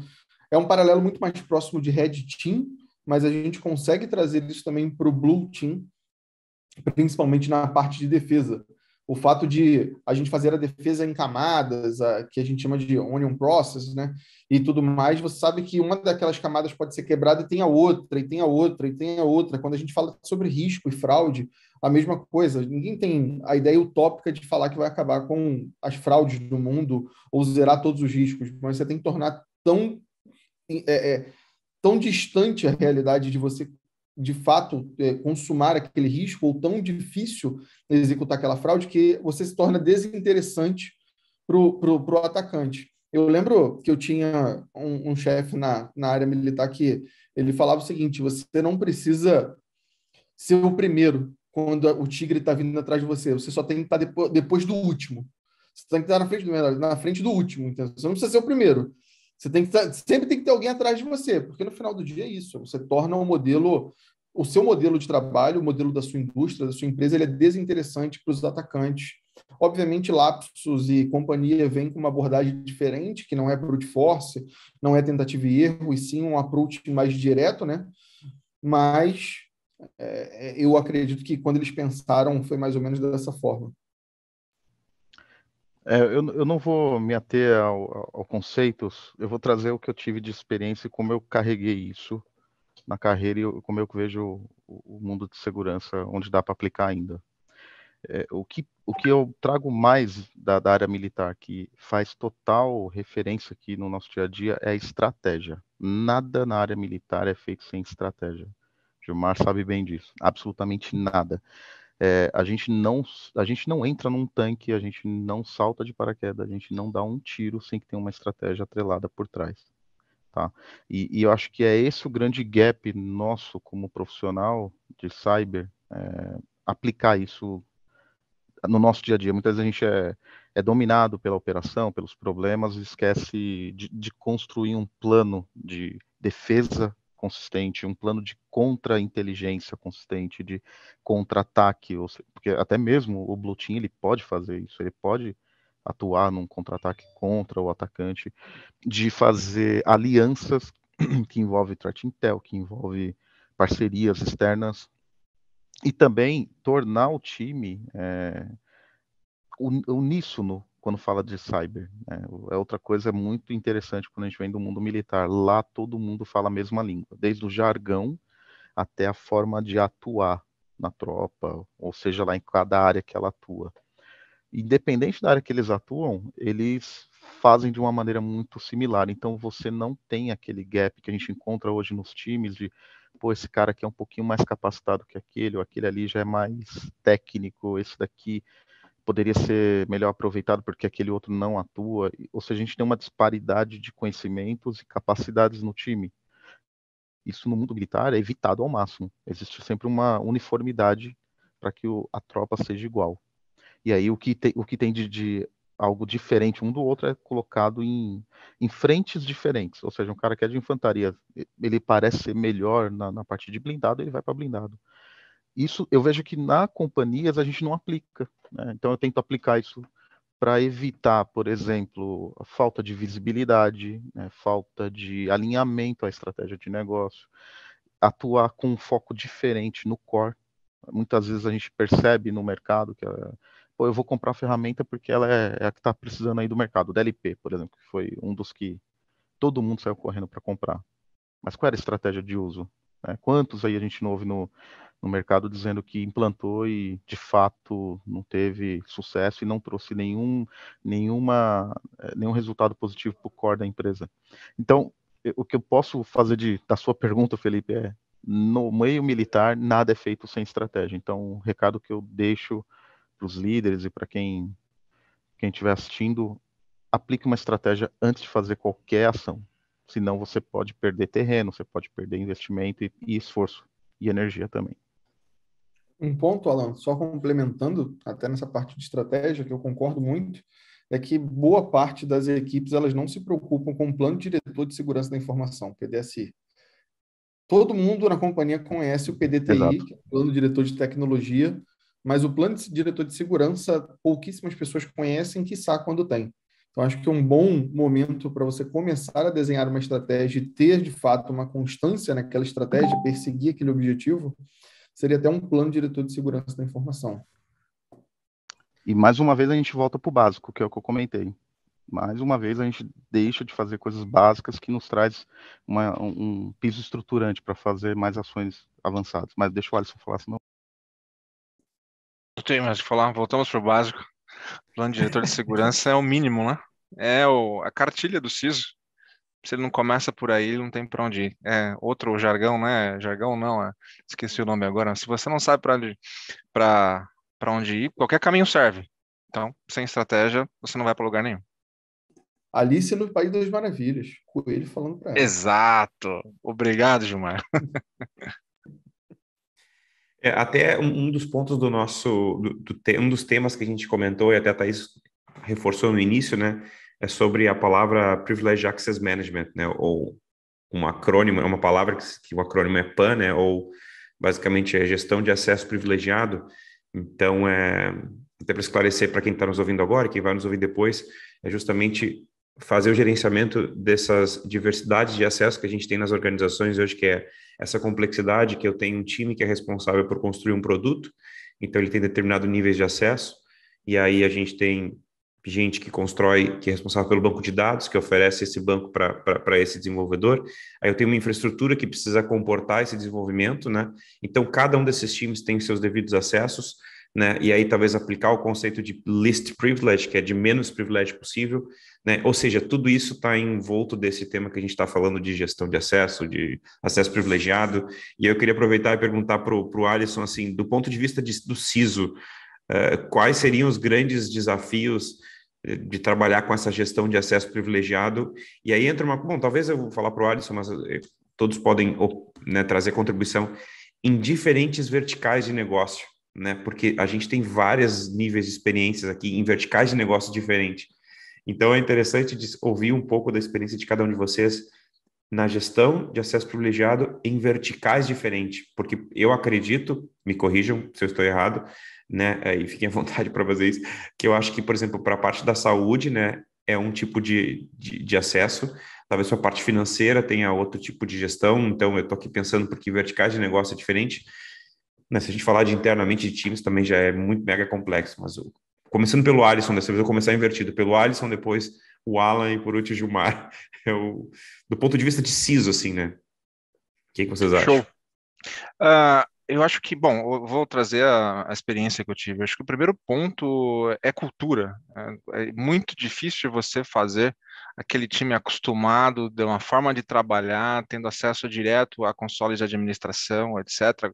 é um paralelo muito mais próximo de Red Team, mas a gente consegue trazer isso também para o Blue Team, principalmente na parte de defesa. O fato de a gente fazer a defesa em camadas, que a gente chama de onion process, né? E tudo mais, você sabe que uma daquelas camadas pode ser quebrada e tem a outra, e tem a outra, e tem a outra. Quando a gente fala sobre risco e fraude, a mesma coisa. Ninguém tem a ideia utópica de falar que vai acabar com as fraudes do mundo ou zerar todos os riscos, mas você tem que tornar tão distante a realidade de você de fato consumar aquele risco ou tão difícil executar aquela fraude que você se torna desinteressante para o atacante. Eu lembro que eu tinha um chefe na área militar que ele falava o seguinte: você não precisa ser o primeiro quando o tigre está vindo atrás de você, você só tem que estar depois do último. Você tem que estar na frente do último, então você não precisa ser o primeiro. Você sempre tem que ter alguém atrás de você, porque no final do dia é isso. Você torna o seu modelo de trabalho, o modelo da sua indústria, da sua empresa, ele é desinteressante para os atacantes. Obviamente, Lapsus e companhia vêm com uma abordagem diferente, que não é brute force, não é tentativa e erro, e sim um approach mais direto, né? Mas eu acredito que quando eles pensaram foi mais ou menos dessa forma. Eu não vou me ater ao conceitos, eu vou trazer o que eu tive de experiência e como eu carreguei isso na carreira e como eu vejo o mundo de segurança, onde dá para aplicar ainda. O que eu trago mais da área militar, que faz total referência aqui no nosso dia a dia, é a estratégia. Nada na área militar é feito sem estratégia. Gilmar sabe bem disso, absolutamente nada. A gente não entra num tanque, a gente não salta de paraquedas, a gente não dá um tiro sem que tenha uma estratégia atrelada por trás, tá? E eu acho que é esse o grande gap nosso como profissional de cyber, aplicar isso no nosso dia a dia. Muitas vezes a gente é dominado pela operação, pelos problemas, e esquece de construir um plano de defesa consistente, um plano de contra-inteligência consistente, de contra-ataque, porque até mesmo o Blue Team, ele pode fazer isso, ele pode atuar num contra-ataque contra o atacante, de fazer alianças que envolve threat intel, que envolve parcerias externas, e também tornar o time uníssono quando fala de cyber, né? É outra coisa muito interessante quando a gente vem do mundo militar. Lá todo mundo fala a mesma língua, desde o jargão até a forma de atuar na tropa, ou seja, lá em cada área que ela atua. Independente da área que eles atuam, eles fazem de uma maneira muito similar. Então você não tem aquele gap que a gente encontra hoje nos times de, pô, esse cara aqui é um pouquinho mais capacitado que aquele, ou aquele ali já é mais técnico, esse daqui poderia ser melhor aproveitado porque aquele outro não atua. Ou seja, a gente tem uma disparidade de conhecimentos e capacidades no time. Isso no mundo militar é evitado ao máximo. Existe sempre uma uniformidade para que a tropa seja igual. E aí o que tem de algo diferente um do outro é colocado em frentes diferentes. Ou seja, um cara que é de infantaria, ele parece ser melhor na parte de blindado, ele vai para blindado. Isso eu vejo que na companhias a gente não aplica, né? Então eu tento aplicar isso para evitar, por exemplo, a falta de visibilidade, né? Falta de alinhamento à estratégia de negócio, atuar com um foco diferente no core. Muitas vezes a gente percebe no mercado que pô, eu vou comprar a ferramenta porque ela é a que está precisando aí do mercado. O DLP, por exemplo, que foi um dos que todo mundo saiu correndo para comprar. Mas qual era a estratégia de uso? Quantos aí a gente não ouve no mercado dizendo que implantou e de fato não teve sucesso e não trouxe nenhum resultado positivo para o core da empresa? Então, o que eu posso fazer da sua pergunta, Felipe, é no meio militar nada é feito sem estratégia. Então, o recado que eu deixo para os líderes e para quem estiver assistindo, aplique uma estratégia antes de fazer qualquer ação. Senão você pode perder terreno, você pode perder investimento e esforço e energia também. Um ponto, Alan, só complementando, até nessa parte de estratégia, que eu concordo muito, é que boa parte das equipes elas não se preocupam com o Plano Diretor de Segurança da Informação, PDSI. Todo mundo na companhia conhece o PDTI, Exato. que é o Plano Diretor de Tecnologia, mas o Plano Diretor de Segurança, pouquíssimas pessoas conhecem, quiçá quando tem. Então, acho que é um bom momento para você começar a desenhar uma estratégia e ter, de fato, uma constância naquela estratégia, perseguir aquele objetivo, seria até um plano diretor de segurança da informação. E mais uma vez a gente volta para o básico, que é o que eu comentei. Mais uma vez a gente deixa de fazer coisas básicas que nos traz um piso estruturante para fazer mais ações avançadas. Mas deixa o Alisson falar, senão... Não tem mais o que falar, voltamos para o básico. O plano de diretor de segurança é o mínimo, né? É a cartilha do CISO. Se ele não começa por aí, ele não tem para onde ir. É outro jargão, né? Jargão não, esqueci o nome agora. Se você não sabe para onde ir, qualquer caminho serve. Então, sem estratégia, você não vai para lugar nenhum. Alice no País das Maravilhas, Coelho falando para ela. Exato. Obrigado, Gilmar. Até um dos pontos do nosso, um dos temas que a gente comentou, e até a Thaís reforçou no início, né, é sobre a palavra Privileged Access Management, né, ou um acrônimo, é uma palavra que o acrônimo é PAN, né, ou basicamente é gestão de acesso privilegiado. Então, até para esclarecer para quem está nos ouvindo agora, quem vai nos ouvir depois, é justamente fazer o gerenciamento dessas diversidades de acesso que a gente tem nas organizações hoje, que é essa complexidade, que eu tenho um time que é responsável por construir um produto, então ele tem determinado níveis de acesso, e aí a gente tem gente que constrói, que é responsável pelo banco de dados, que oferece esse banco para esse desenvolvedor, aí eu tenho uma infraestrutura que precisa comportar esse desenvolvimento, né? Então cada um desses times tem seus devidos acessos, né? E aí talvez aplicar o conceito de least privilege, que é de menos privilégio possível, né? Ou seja, tudo isso está envolto desse tema que a gente está falando de gestão de acesso privilegiado. E eu queria aproveitar e perguntar para o Alisson, assim, do ponto de vista do CISO, quais seriam os grandes desafios de trabalhar com essa gestão de acesso privilegiado? E aí entra bom, talvez eu vou falar para o Alisson, mas todos podem, né, trazer contribuição em diferentes verticais de negócio, né? Porque a gente tem vários níveis de experiências aqui em verticais de negócio diferentes. Então é interessante ouvir um pouco da experiência de cada um de vocês na gestão de acesso privilegiado em verticais diferentes, porque eu acredito, me corrijam se eu estou errado, né? E fiquem à vontade para fazer isso, que eu acho que, por exemplo, para a parte da saúde, né, é um tipo de acesso. Talvez para a parte financeira tenha outro tipo de gestão. Então eu estou aqui pensando porque verticais de negócio é diferente. Né, se a gente falar de internamente de times também já é muito mega complexo, mas começando pelo Alisson, dessa vez eu vou começar invertido, pelo Alisson, depois o Alan e por último o Gilmar. Do ponto de vista de CISO, assim, né? O que vocês acham? Show. Eu acho que, bom, eu vou trazer a experiência que eu tive. Eu acho que o primeiro ponto é cultura. É muito difícil você fazer aquele time acostumado de uma forma de trabalhar, tendo acesso direto a consoles de administração, etc.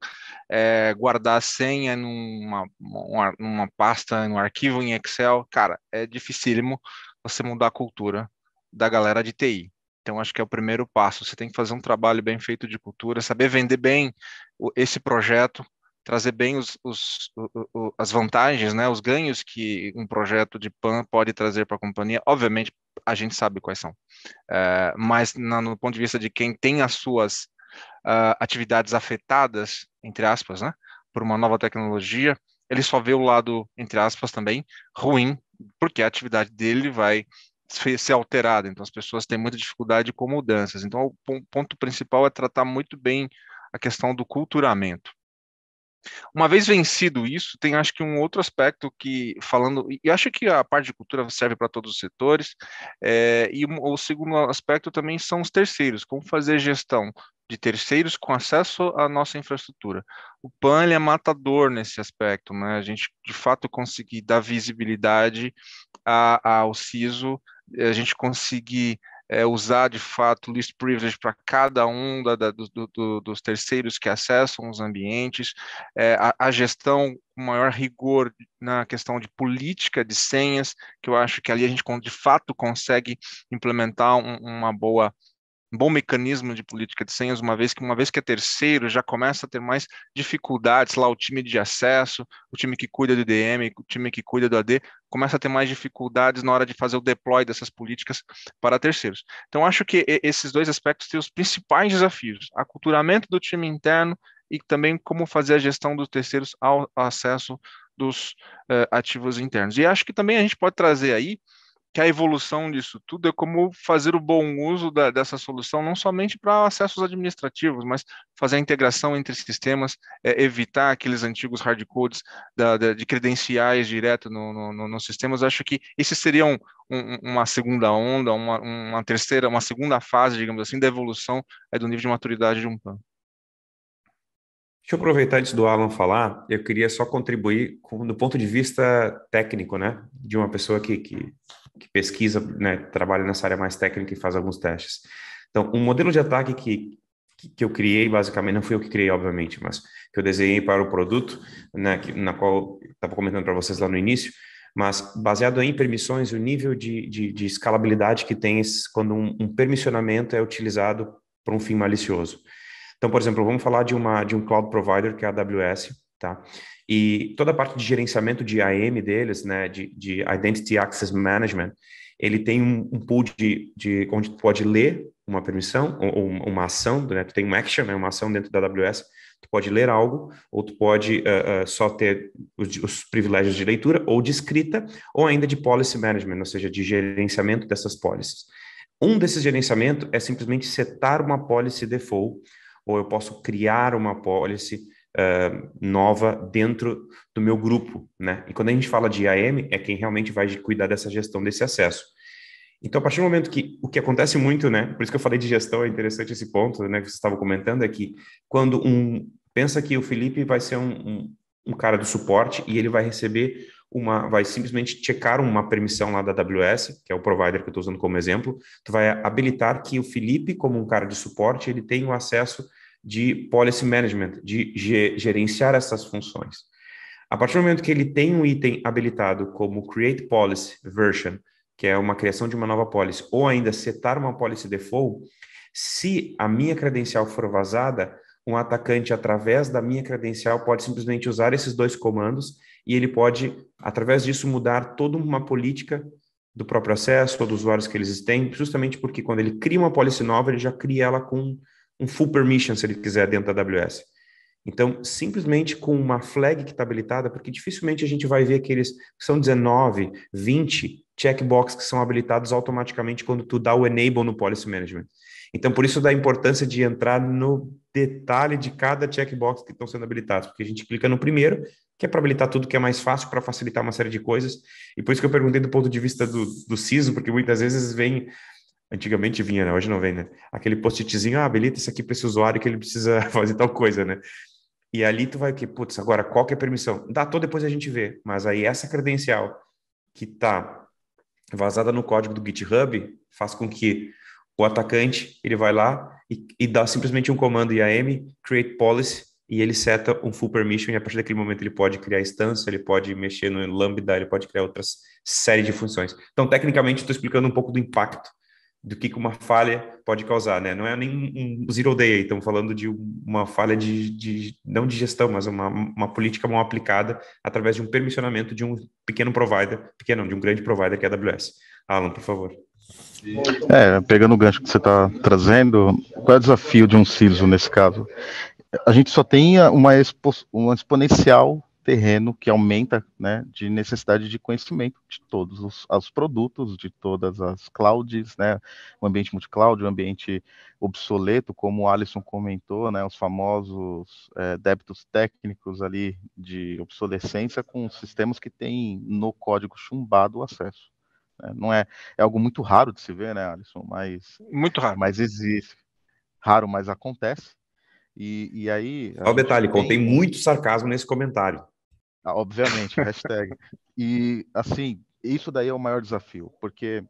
Guardar a senha numa pasta, num arquivo em Excel. Cara, é dificílimo você mudar a cultura da galera de TI. Então, acho que é o primeiro passo. Você tem que fazer um trabalho bem feito de cultura, saber vender bem esse projeto, trazer bem as vantagens, né, os ganhos que um projeto de PAN pode trazer para a companhia. Obviamente, a gente sabe quais são, mas no ponto de vista de quem tem as suas atividades afetadas, entre aspas, né, por uma nova tecnologia, ele só vê o lado, entre aspas, também ruim, porque a atividade dele vai ser alterada. Então, as pessoas têm muita dificuldade com mudanças. Então, o ponto principal é tratar muito bem a questão do culturamento. Uma vez vencido isso, tem acho que um outro aspecto que, falando, e acho que a parte de cultura serve para todos os setores, o segundo aspecto também são os terceiros, como fazer gestão de terceiros com acesso à nossa infraestrutura. O PAN ele é matador nesse aspecto, né? A gente, de fato, conseguir dar visibilidade ao CISO, a gente conseguir usar de fato list privilege para cada um dos terceiros que acessam os ambientes, a gestão com maior rigor na questão de política de senhas, que eu acho que ali a gente de fato consegue implementar um bom mecanismo de política de senhas, uma vez que é terceiro, já começa a ter mais dificuldades, lá o time de acesso, o time que cuida do DM, o time que cuida do AD, começa a ter mais dificuldades na hora de fazer o deploy dessas políticas para terceiros. Então, acho que esses dois aspectos têm os principais desafios, aculturamento do time interno e também como fazer a gestão dos terceiros ao acesso dos ativos internos. E acho que também a gente pode trazer aí que a evolução disso tudo é como fazer o bom uso dessa solução, não somente para acessos administrativos, mas fazer a integração entre sistemas, evitar aqueles antigos hardcodes de credenciais direto nos sistemas. Acho que esse seria uma segunda onda, uma terceira, uma segunda fase, digamos assim, da evolução do nível de maturidade de um PAN. Deixa eu aproveitar antes do Alan falar, eu queria só contribuir do ponto de vista técnico, né, de uma pessoa que pesquisa, né, trabalha nessa área mais técnica e faz alguns testes. Então, um modelo de ataque que eu criei, basicamente, não fui eu que criei, obviamente, mas que eu desenhei para o produto, né, na qual eu estava comentando para vocês lá no início, mas baseado em permissões, o nível de escalabilidade que tem quando um permissionamento é utilizado para um fim malicioso. Então, por exemplo, vamos falar de um cloud provider, que é a AWS, tá? E toda a parte de gerenciamento de IAM deles, né, de Identity Access Management, ele tem um pool onde tu pode ler uma permissão, ou uma ação, né, tu tem uma action, né, uma ação dentro da AWS, tu pode ler algo, ou tu pode só ter os privilégios de leitura, ou de escrita, ou ainda de policy management, ou seja, de gerenciamento dessas policies. Um desses gerenciamentos é simplesmente setar uma policy default, ou eu posso criar uma policy nova dentro do meu grupo, né? E quando a gente fala de IAM, é quem realmente vai cuidar dessa gestão desse acesso. Então, a partir do momento que o que acontece muito, né? Por isso que eu falei de gestão, é interessante esse ponto, né? Que você estava comentando, é que quando pensa que o Felipe vai ser um cara do suporte e ele vai receber vai simplesmente checar uma permissão lá da AWS, que é o provider que eu estou usando como exemplo, tu vai habilitar que o Felipe, como um cara de suporte, ele tenha o acesso de policy management, de gerenciar essas funções. A partir do momento que ele tem um item habilitado como create policy version, que é uma criação de uma nova policy, ou ainda setar uma policy default, se a minha credencial for vazada, um atacante, através da minha credencial, pode simplesmente usar esses dois comandos e ele pode, através disso, mudar toda uma política do próprio acesso ou dos usuários que eles têm, justamente porque quando ele cria uma policy nova, ele já cria ela com um full permission, se ele quiser, dentro da AWS. Então, simplesmente com uma flag que está habilitada, porque dificilmente a gente vai ver aqueles que são 19, 20 checkbox que são habilitados automaticamente quando tu dá o enable no policy management. Então, por isso da importância de entrar no detalhe de cada checkbox que estão sendo habilitados, porque a gente clica no primeiro, que é para habilitar tudo que é mais fácil, para facilitar uma série de coisas, e por isso que eu perguntei do ponto de vista do CISO, porque muitas vezes vem Antigamente vinha, né? Hoje não vem, né? Aquele post-itzinho, habilita isso aqui para esse usuário que ele precisa fazer tal coisa, né? E ali tu vai que, putz, agora qual que é a permissão? Datou, depois a gente vê. Mas aí essa credencial que tá vazada no código do GitHub faz com que o atacante, ele vai lá e dá simplesmente um comando IAM, create policy, e ele seta um full permission, e a partir daquele momento ele pode criar instância, ele pode mexer no Lambda, ele pode criar outras série de funções. Então, tecnicamente, estou explicando um pouco do impacto do que uma falha pode causar, né? Não é nem um zero day, estamos falando de uma falha não de gestão, mas uma política mal aplicada através de um permissionamento de um pequeno provider, pequeno, de um grande provider que é a AWS. Alan, por favor. Pegando o gancho que você está trazendo, qual é o desafio de um CISO nesse caso? A gente só tem uma exponencial terreno que aumenta, né, de necessidade de conhecimento de todos os produtos, de todas as clouds, né, o ambiente multi-cloud, o ambiente obsoleto, como o Alisson comentou, né, os famosos débitos técnicos ali de obsolescência com sistemas que têm no código chumbado o acesso. Né? Não é algo muito raro de se ver, né, Alisson? Muito raro. Mas existe. Raro, mas acontece. E aí... Só o detalhe, contém muito sarcasmo nesse comentário. Obviamente, hashtag. E, assim, isso daí é o maior desafio, porque,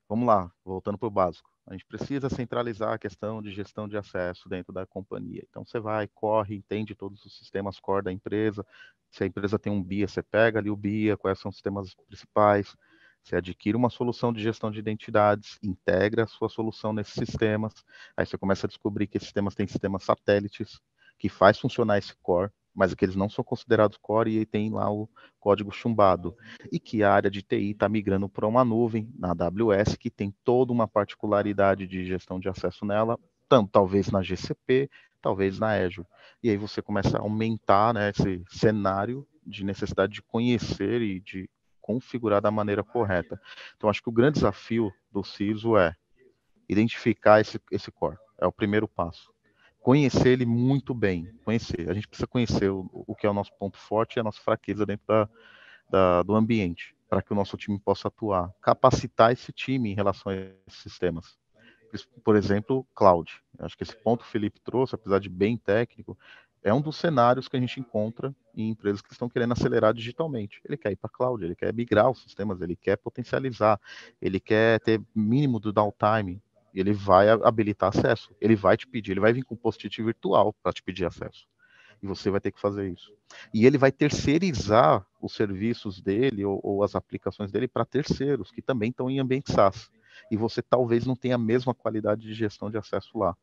vamos lá, voltando para o básico, a gente precisa centralizar a questão de gestão de acesso dentro da companhia. Então, você vai, corre, entende todos os sistemas core da empresa. Se a empresa tem um BIA, você pega ali o BIA, quais são os sistemas principais. Você adquire uma solução de gestão de identidades, integra a sua solução nesses sistemas. Aí você começa a descobrir que esses sistemas têm sistemas satélites, que faz funcionar esse core, mas que eles não são considerados core e tem lá o código chumbado. E que a área de TI está migrando para uma nuvem, na AWS, que tem toda uma particularidade de gestão de acesso nela, talvez na GCP, talvez na Azure. E aí você começa a aumentar, né, esse cenário de necessidade de conhecer e de configurar da maneira correta. Então, acho que o grande desafio do CISO é identificar esse core. É o primeiro passo. Conhecer ele muito bem. Conhecer. A gente precisa conhecer o que é o nosso ponto forte e a nossa fraqueza dentro do ambiente, para que o nosso time possa atuar. Capacitar esse time em relação a esses sistemas. Por exemplo, cloud. Acho que esse ponto que o Felipe trouxe, apesar de bem técnico, é um dos cenários que a gente encontra em empresas que estão querendo acelerar digitalmente. Ele quer ir para cloud, ele quer migrar os sistemas, ele quer potencializar, ele quer ter mínimo do downtime, ele vai habilitar acesso, ele vai te pedir, ele vai vir com um post-it virtual para te pedir acesso. E você vai ter que fazer isso. E ele vai terceirizar os serviços dele ou as aplicações dele para terceiros, que também estão em ambiente SaaS. E você talvez não tenha a mesma qualidade de gestão de acesso lá.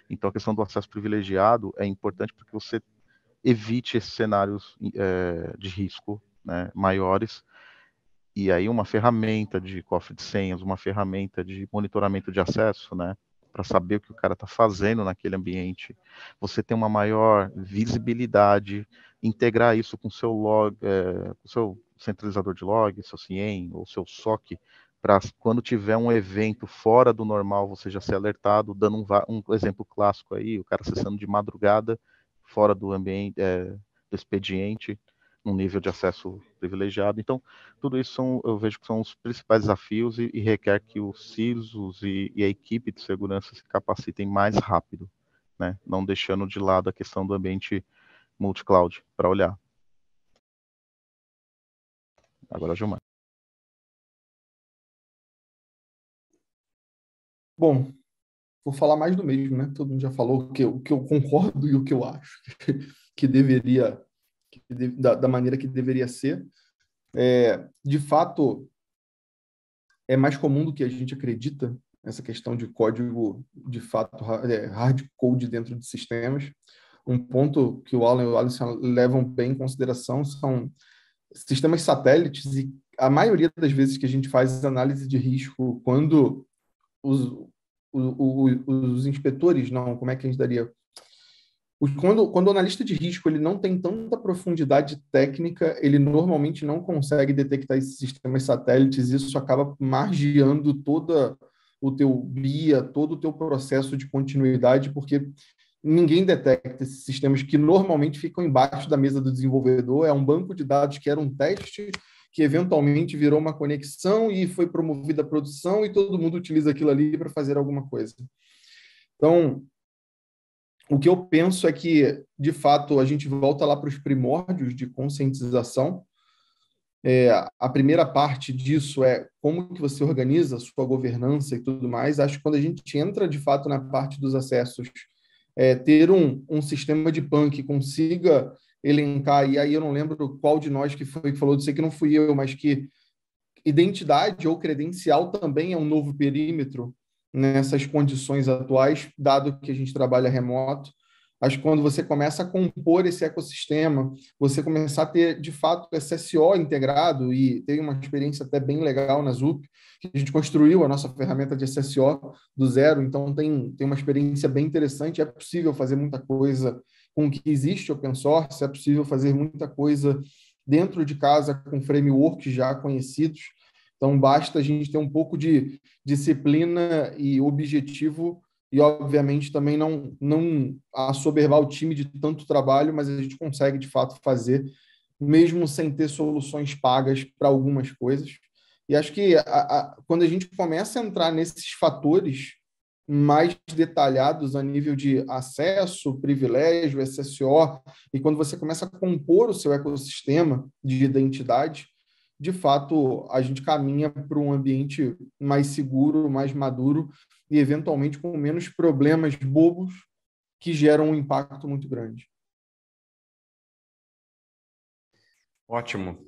Então, a questão do acesso privilegiado é importante porque você evite esses cenários de risco, né, maiores. E aí uma ferramenta de cofre de senhas, uma ferramenta de monitoramento de acesso, né, para saber o que o cara está fazendo naquele ambiente. Você tem uma maior visibilidade, integrar isso com o seu log, com o seu centralizador de log, seu CIEM ou seu SOC, para quando tiver um evento fora do normal, você já ser alertado, dando um exemplo clássico aí, o cara acessando de madrugada, fora do ambiente, do expediente, num nível de acesso privilegiado. Então, tudo isso eu vejo que são os principais desafios e requer que os CISOs e a equipe de segurança se capacitem mais rápido, né? Não deixando de lado a questão do ambiente multi-cloud para olhar. Agora, Gilmar. Bom, vou falar mais do mesmo, né? Todo mundo já falou o que eu concordo e o que eu acho que deveria, da maneira que deveria ser. De fato, é mais comum do que a gente acredita essa questão de código, de fato, hard code dentro de sistemas. Um ponto que o Alan e o Alisson levam bem em consideração são sistemas satélites, e a maioria das vezes que a gente faz análise de risco, quando os inspetores, não, como é que a gente daria? Quando o analista de risco ele não tem tanta profundidade técnica, ele normalmente não consegue detectar esses sistemas satélites, e isso acaba margeando todo o teu BIA, todo o teu processo de continuidade, porque ninguém detecta esses sistemas que normalmente ficam embaixo da mesa do desenvolvedor. É um banco de dados que era um teste que eventualmente virou uma conexão e foi promovida a produção e todo mundo utiliza aquilo ali para fazer alguma coisa. Então, o que eu penso é que, de fato, a gente volta lá para os primórdios de conscientização. A primeira parte disso é como que você organiza a sua governança e tudo mais. Acho que quando a gente entra, de fato, na parte dos acessos, ter um sistema de PAN que consiga elencar, e aí eu não lembro qual de nós que foi que falou, sei que não fui eu, mas que identidade ou credencial também é um novo perímetro nessas condições atuais, dado que a gente trabalha remoto. Acho que quando você começa a compor esse ecossistema, você começar a ter, de fato, SSO integrado, e tem uma experiência até bem legal na ZUP, que a gente construiu a nossa ferramenta de SSO do zero, então tem uma experiência bem interessante, é possível fazer muita coisa com o que existe open source, é possível fazer muita coisa dentro de casa com frameworks já conhecidos, então basta a gente ter um pouco de disciplina e objetivo e, obviamente, também não assoberbar o time de tanto trabalho, mas a gente consegue, de fato, fazer, mesmo sem ter soluções pagas para algumas coisas. E acho que quando a gente começa a entrar nesses fatores mais detalhados a nível de acesso, privilégio, SSO, e quando você começa a compor o seu ecossistema de identidade, de fato, a gente caminha para um ambiente mais seguro, mais maduro e, eventualmente, com menos problemas bobos que geram um impacto muito grande. Ótimo.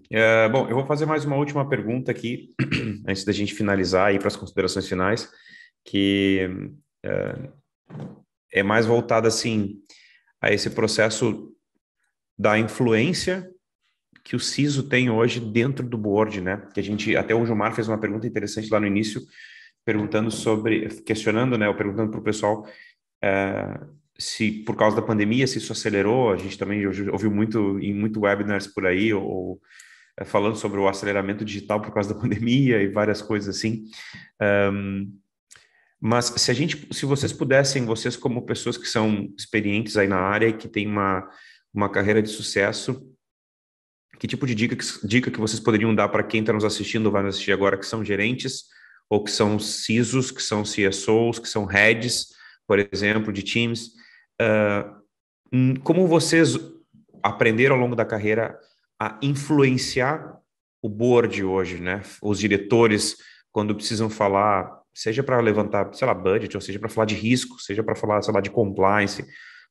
Bom, eu vou fazer mais uma última pergunta aqui, antes da gente finalizar e ir para as considerações finais, que é mais voltada, assim, a esse processo da influência que o CISO tem hoje dentro do board, né? Que a gente, até o Gilmar fez uma pergunta interessante lá no início, questionando, né? Ou perguntando para o pessoal se por causa da pandemia, se isso acelerou. A gente também ouviu muito webinars por aí, ou falando sobre o aceleramento digital por causa da pandemia e várias coisas assim. Mas se vocês pudessem, vocês como pessoas que são experientes aí na área e que têm uma carreira de sucesso, que tipo de dica que vocês poderiam dar para quem está nos assistindo ou vai nos assistir agora, que são gerentes, ou que são CISOs, que são CSOs, que são heads, por exemplo, de times? Como vocês aprenderam ao longo da carreira a influenciar o board hoje, né? Os diretores, quando precisam falar, seja para levantar, sei lá, budget, ou seja para falar de risco, seja para falar, sei lá, de compliance,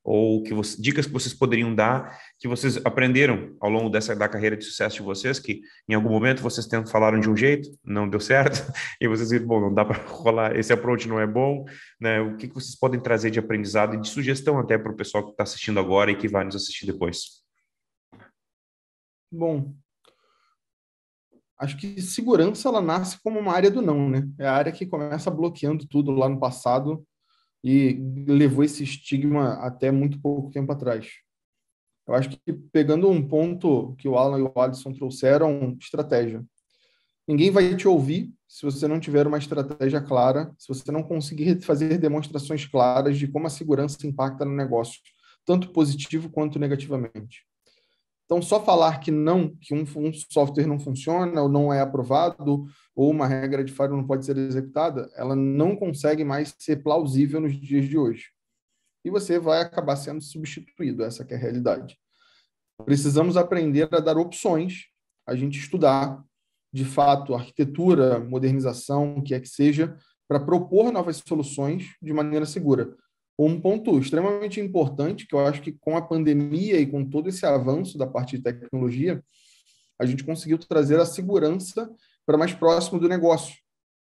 ou dicas que vocês poderiam dar, que vocês aprenderam ao longo da carreira de sucesso de vocês, que em algum momento vocês falaram de um jeito, não deu certo, e vocês viram, bom, não dá para rolar, esse approach não é bom, né? O que vocês podem trazer de aprendizado e de sugestão até para o pessoal que está assistindo agora e que vai nos assistir depois? Bom, acho que segurança, ela nasce como uma área do não, né? É a área que começa bloqueando tudo lá no passado e levou esse estigma até muito pouco tempo atrás. Eu acho que, pegando um ponto que o Alan e o Alisson trouxeram, estratégia. Ninguém vai te ouvir se você não tiver uma estratégia clara, se você não conseguir fazer demonstrações claras de como a segurança impacta no negócio, tanto positivo quanto negativamente. Então, só falar que um software não funciona, ou não é aprovado, ou uma regra de firewall não pode ser executada, ela não consegue mais ser plausível nos dias de hoje. E você vai acabar sendo substituído, essa que é a realidade. Precisamos aprender a dar opções, a gente estudar, de fato, arquitetura, modernização, o que é que seja, para propor novas soluções de maneira segura. Um ponto extremamente importante, que eu acho que com a pandemia e com todo esse avanço da parte de tecnologia, a gente conseguiu trazer a segurança para mais próximo do negócio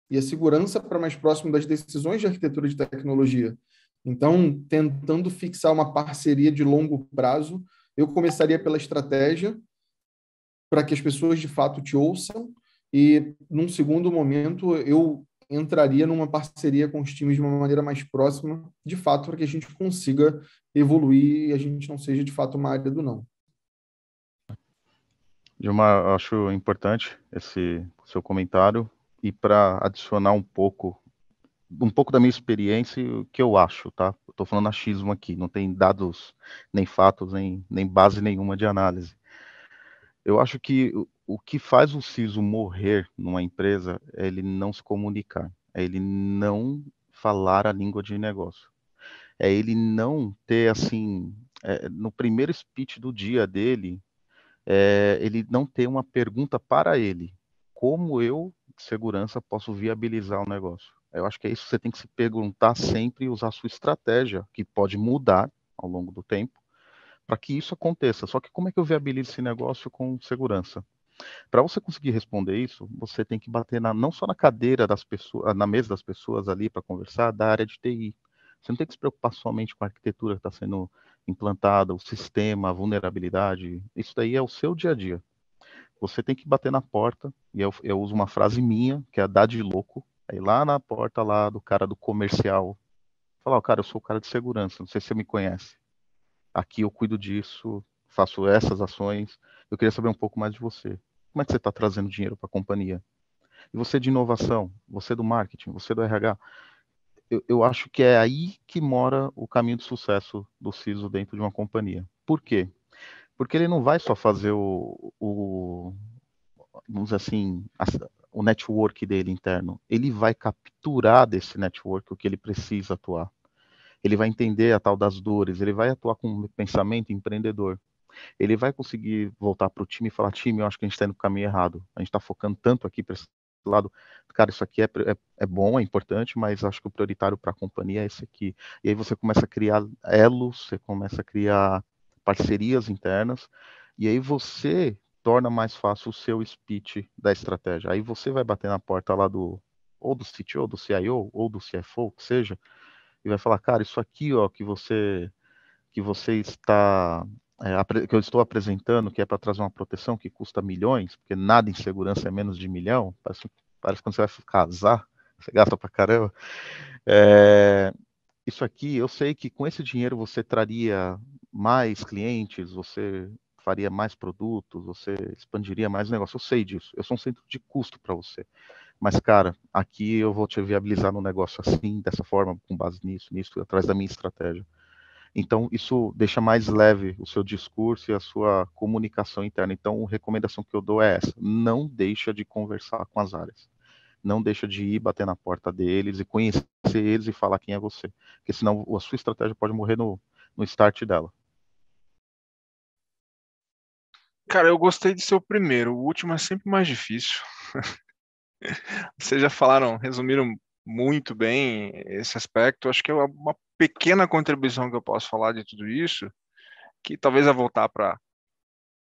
e a segurança para mais próximo das decisões de arquitetura de tecnologia. Então, tentando fixar uma parceria de longo prazo, eu começaria pela estratégia para que as pessoas de fato te ouçam e, num segundo momento, eu entraria numa parceria com os times de uma maneira mais próxima, de fato, para que a gente consiga evoluir e a gente não seja, de fato, uma área do não. Gilmar, acho importante esse seu comentário, e para adicionar um pouco da minha experiência e o que eu acho, tá? Estou falando achismo aqui, não tem dados, nem fatos, nem base nenhuma de análise. Eu acho que o que faz o CISO morrer numa empresa é ele não se comunicar, é ele não falar a língua de negócio, é ele não ter, assim, no primeiro speech do dia dele, ele não ter uma pergunta para ele. Como eu, de segurança, posso viabilizar o negócio? Eu acho que é isso que você tem que se perguntar sempre e usar a sua estratégia, que pode mudar ao longo do tempo, para que isso aconteça. Só que como é que eu viabilizo esse negócio com segurança? Para você conseguir responder isso, você tem que bater não só na cadeira das pessoas, na mesa das pessoas ali para conversar, da área de TI. Você não tem que se preocupar somente com a arquitetura que está sendo implantada, o sistema, a vulnerabilidade. Isso daí é o seu dia a dia. Você tem que bater na porta, e eu uso uma frase minha, que é a dar de louco, aí lá na porta lá do cara do comercial, falar, cara, eu sou o cara de segurança, não sei se você me conhece. Aqui eu cuido disso, faço essas ações, eu queria saber um pouco mais de você. Como é que você está trazendo dinheiro para a companhia? E você de inovação, você do marketing, você do RH, eu acho que é aí que mora o caminho de sucesso do CISO dentro de uma companhia. Por quê? Porque ele não vai só fazer vamos dizer assim, o network dele interno. Ele vai capturar desse network o que ele precisa atuar. Ele vai entender a tal das dores, ele vai atuar com um pensamento empreendedor. Ele vai conseguir voltar para o time e falar, time, eu acho que a gente está indo para o caminho errado. A gente está focando tanto aqui para esse lado. Cara, isso aqui é bom, é importante, mas acho que o prioritário para a companhia é esse aqui. E aí você começa a criar elos, você começa a criar parcerias internas, e aí você torna mais fácil o seu speech da estratégia. Aí você vai bater na porta lá ou do CTO, do CIO, ou do CFO, que seja, e vai falar, cara, isso aqui, ó, que você está que eu estou apresentando, que é para trazer uma proteção que custa milhões, porque nada em segurança é menos de 1 milhão, parece quando você vai casar, você gasta pra caramba. Isso aqui, eu sei que com esse dinheiro você traria mais clientes, você faria mais produtos, você expandiria mais o negócio, eu sei disso, eu sou um centro de custo para você. Mas, cara, aqui eu vou te viabilizar no negócio assim, dessa forma, com base nisso, atrás da minha estratégia. Então, isso deixa mais leve o seu discurso e a sua comunicação interna. Então, a recomendação que eu dou é essa: não deixa de conversar com as áreas. Não deixa de ir bater na porta deles e conhecer eles e falar quem é você. Porque senão a sua estratégia pode morrer no start dela. Cara, eu gostei de ser o primeiro. O último é sempre mais difícil. Vocês já falaram, resumiram muito bem esse aspecto. Acho que é uma pequena contribuição que eu posso falar de tudo isso, que talvez é voltar para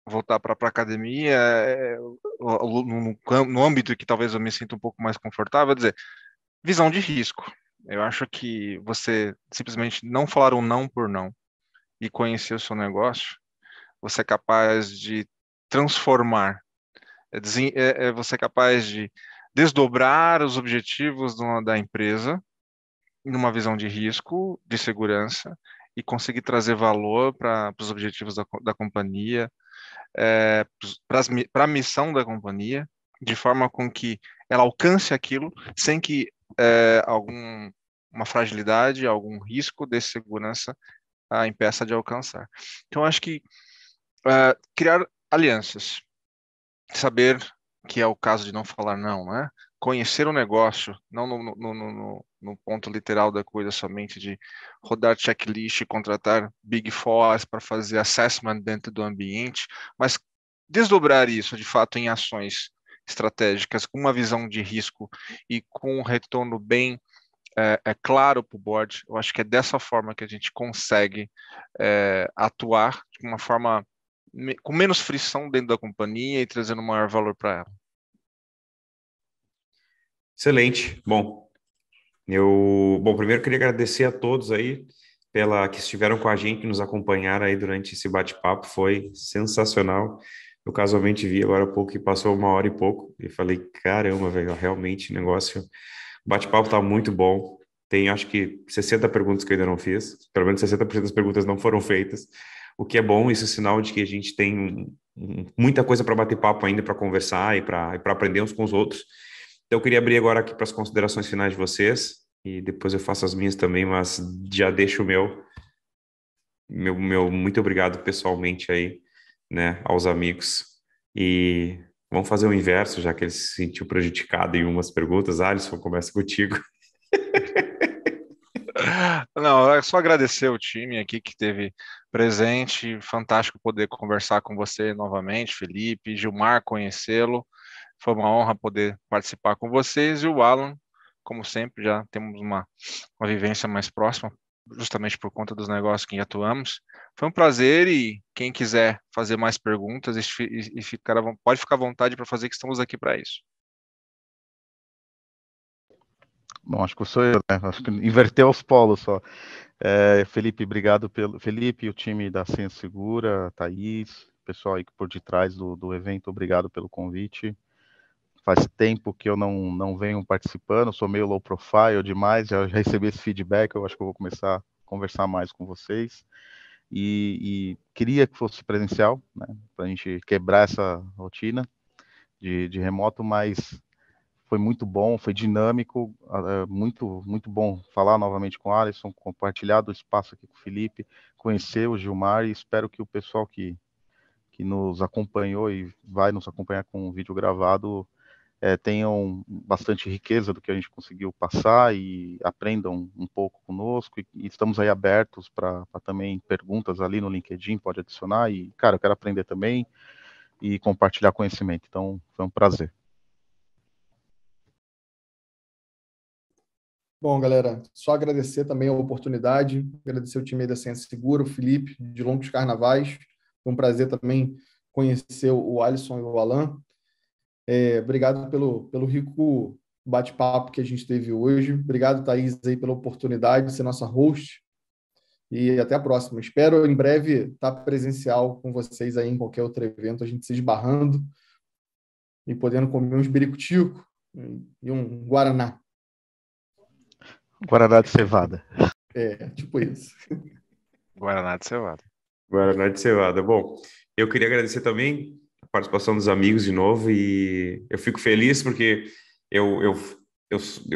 a academia, no âmbito que talvez eu me sinta um pouco mais confortável, é dizer, visão de risco. Eu acho que você simplesmente não falar um não por não e conhecer o seu negócio, você é capaz de transformar, você é capaz de desdobrar os objetivos da empresa numa visão de risco, de segurança, e conseguir trazer valor para os objetivos da companhia, para a missão da companhia, de forma com que ela alcance aquilo sem que uma fragilidade, algum risco de segurança a impeça de alcançar. Então, acho que criar alianças, saber que é o caso de não falar não, né? Conhecer o negócio, não no ponto literal da coisa, somente de rodar checklist, contratar Big Fours para fazer assessment dentro do ambiente, mas desdobrar isso de fato em ações estratégicas, com uma visão de risco e com um retorno bem claro para o board. Eu acho que é dessa forma que a gente consegue atuar de uma forma com menos frição dentro da companhia e trazendo maior valor para ela. Excelente. Bom, primeiro queria agradecer a todos aí que estiveram com a gente, que nos acompanharam aí durante esse bate-papo, foi sensacional. Eu casualmente vi agora há pouco que passou 1 hora e pouco e falei, caramba, velho, realmente o negócio, o bate-papo tá muito bom. Tem acho que 60 perguntas que eu ainda não fiz, pelo menos 60% das perguntas não foram feitas, o que é bom, isso é sinal de que a gente tem muita coisa para bater papo ainda, para conversar e para aprender uns com os outros. Então, eu queria abrir agora aqui para as considerações finais de vocês, e depois eu faço as minhas também, mas já deixo o meu muito obrigado pessoalmente aí, né, aos amigos E vamos fazer o inverso, já que ele se sentiu prejudicado em umas perguntas. Alisson, começa contigo. Não, é só agradecer o time aqui que esteve presente. Fantástico poder conversar com você novamente, Felipe, Gilmar, conhecê-lo. Foi uma honra poder participar com vocês. E o Alan, como sempre, já temos uma vivência mais próxima, justamente por conta dos negócios que atuamos. Foi um prazer e quem quiser fazer mais perguntas pode ficar à vontade para fazer, que estamos aqui para isso. Bom, acho que sou eu, né? Acho que inverteu os polos só. Felipe, obrigado Felipe e o time da Senha Segura, Thaís, pessoal aí por detrás do evento, obrigado pelo convite. Faz tempo que eu não venho participando, sou meio low profile demais, já recebi esse feedback, eu acho que eu vou começar a conversar mais com vocês. E queria que fosse presencial, né, para a gente quebrar essa rotina de remoto, mas foi muito bom, foi dinâmico, muito bom falar novamente com o Alisson, compartilhar do espaço aqui com o Felipe, conhecer o Gilmar, e espero que o pessoal que nos acompanhou e vai nos acompanhar com o vídeo gravado tenham bastante riqueza do que a gente conseguiu passar e aprendam um pouco conosco, e estamos aí abertos para também perguntas ali no LinkedIn, pode adicionar, e cara, eu quero aprender também e compartilhar conhecimento, então foi um prazer. Bom, galera, só agradecer também a oportunidade, agradecer o time aí da Ciência Segura, o Felipe, de Longos Carnavais. Foi um prazer também conhecer o Alisson e o Alan. Obrigado pelo rico bate-papo que a gente teve hoje. Obrigado, Thaís, aí, pela oportunidade de ser nossa host. E até a próxima. Espero, em breve, estar presencial com vocês aí em qualquer outro evento, a gente se esbarrando e podendo comer uns biricutico e um guaraná. Guaraná de cevada. Tipo isso. Guaraná de cevada. Guaraná de cevada. Bom, eu queria agradecer também a participação dos amigos de novo, e eu fico feliz porque eu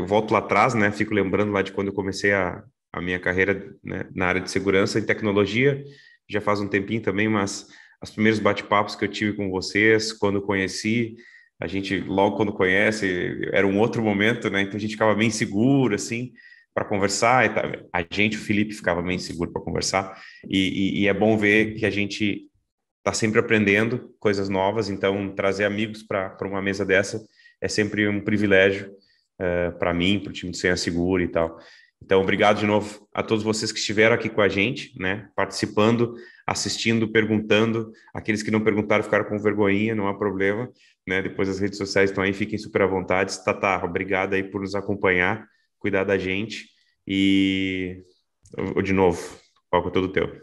volto lá atrás, né? Fico lembrando lá de quando eu comecei a minha carreira, né, na área de segurança e tecnologia, já faz um tempinho também, mas os primeiros bate-papos que eu tive com vocês, quando eu conheci, a gente logo quando conhece, era um outro momento, né? Então a gente ficava bem seguro, assim, para conversar, e a gente, o Felipe, ficava bem seguro para conversar, e é bom ver que a gente está sempre aprendendo coisas novas, então trazer amigos para uma mesa dessa é sempre um privilégio para mim, para o time do Senha Segura e tal. Então, obrigado de novo a todos vocês que estiveram aqui com a gente, né, participando, assistindo, perguntando. Aqueles que não perguntaram ficaram com vergonhinha, não há problema, né? Depois as redes sociais estão aí, fiquem super à vontade. Tata, obrigado aí por nos acompanhar, cuidar da gente, e de novo, o palco é todo teu.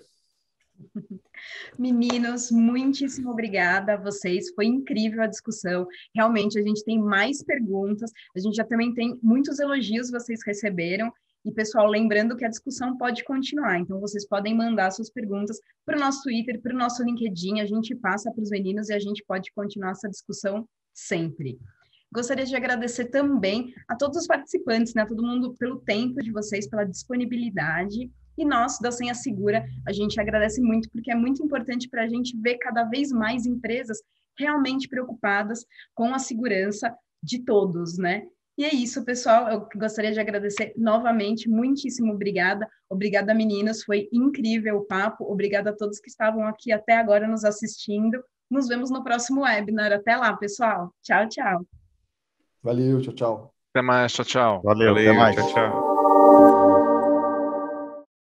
Meninos, muitíssimo obrigada a vocês, foi incrível a discussão, realmente a gente tem mais perguntas, a gente já também tem muitos elogios que vocês receberam, e pessoal, lembrando que a discussão pode continuar, então vocês podem mandar suas perguntas para o nosso Twitter, para o nosso LinkedIn, a gente passa para os meninos e a gente pode continuar essa discussão sempre. Gostaria de agradecer também a todos os participantes, né, a todo mundo pelo tempo de vocês, pela disponibilidade. E nós, da Senha Segura, a gente agradece muito, porque é muito importante para a gente ver cada vez mais empresas realmente preocupadas com a segurança de todos, né? E é isso, pessoal. Eu gostaria de agradecer novamente. Muitíssimo obrigada. Obrigada, meninos. Foi incrível o papo. Obrigada a todos que estavam aqui até agora nos assistindo. Nos vemos no próximo webinar. Até lá, pessoal. Tchau, tchau. Valeu, tchau, tchau. Até mais, tchau, tchau. Valeu, até mais. Tchau, tchau.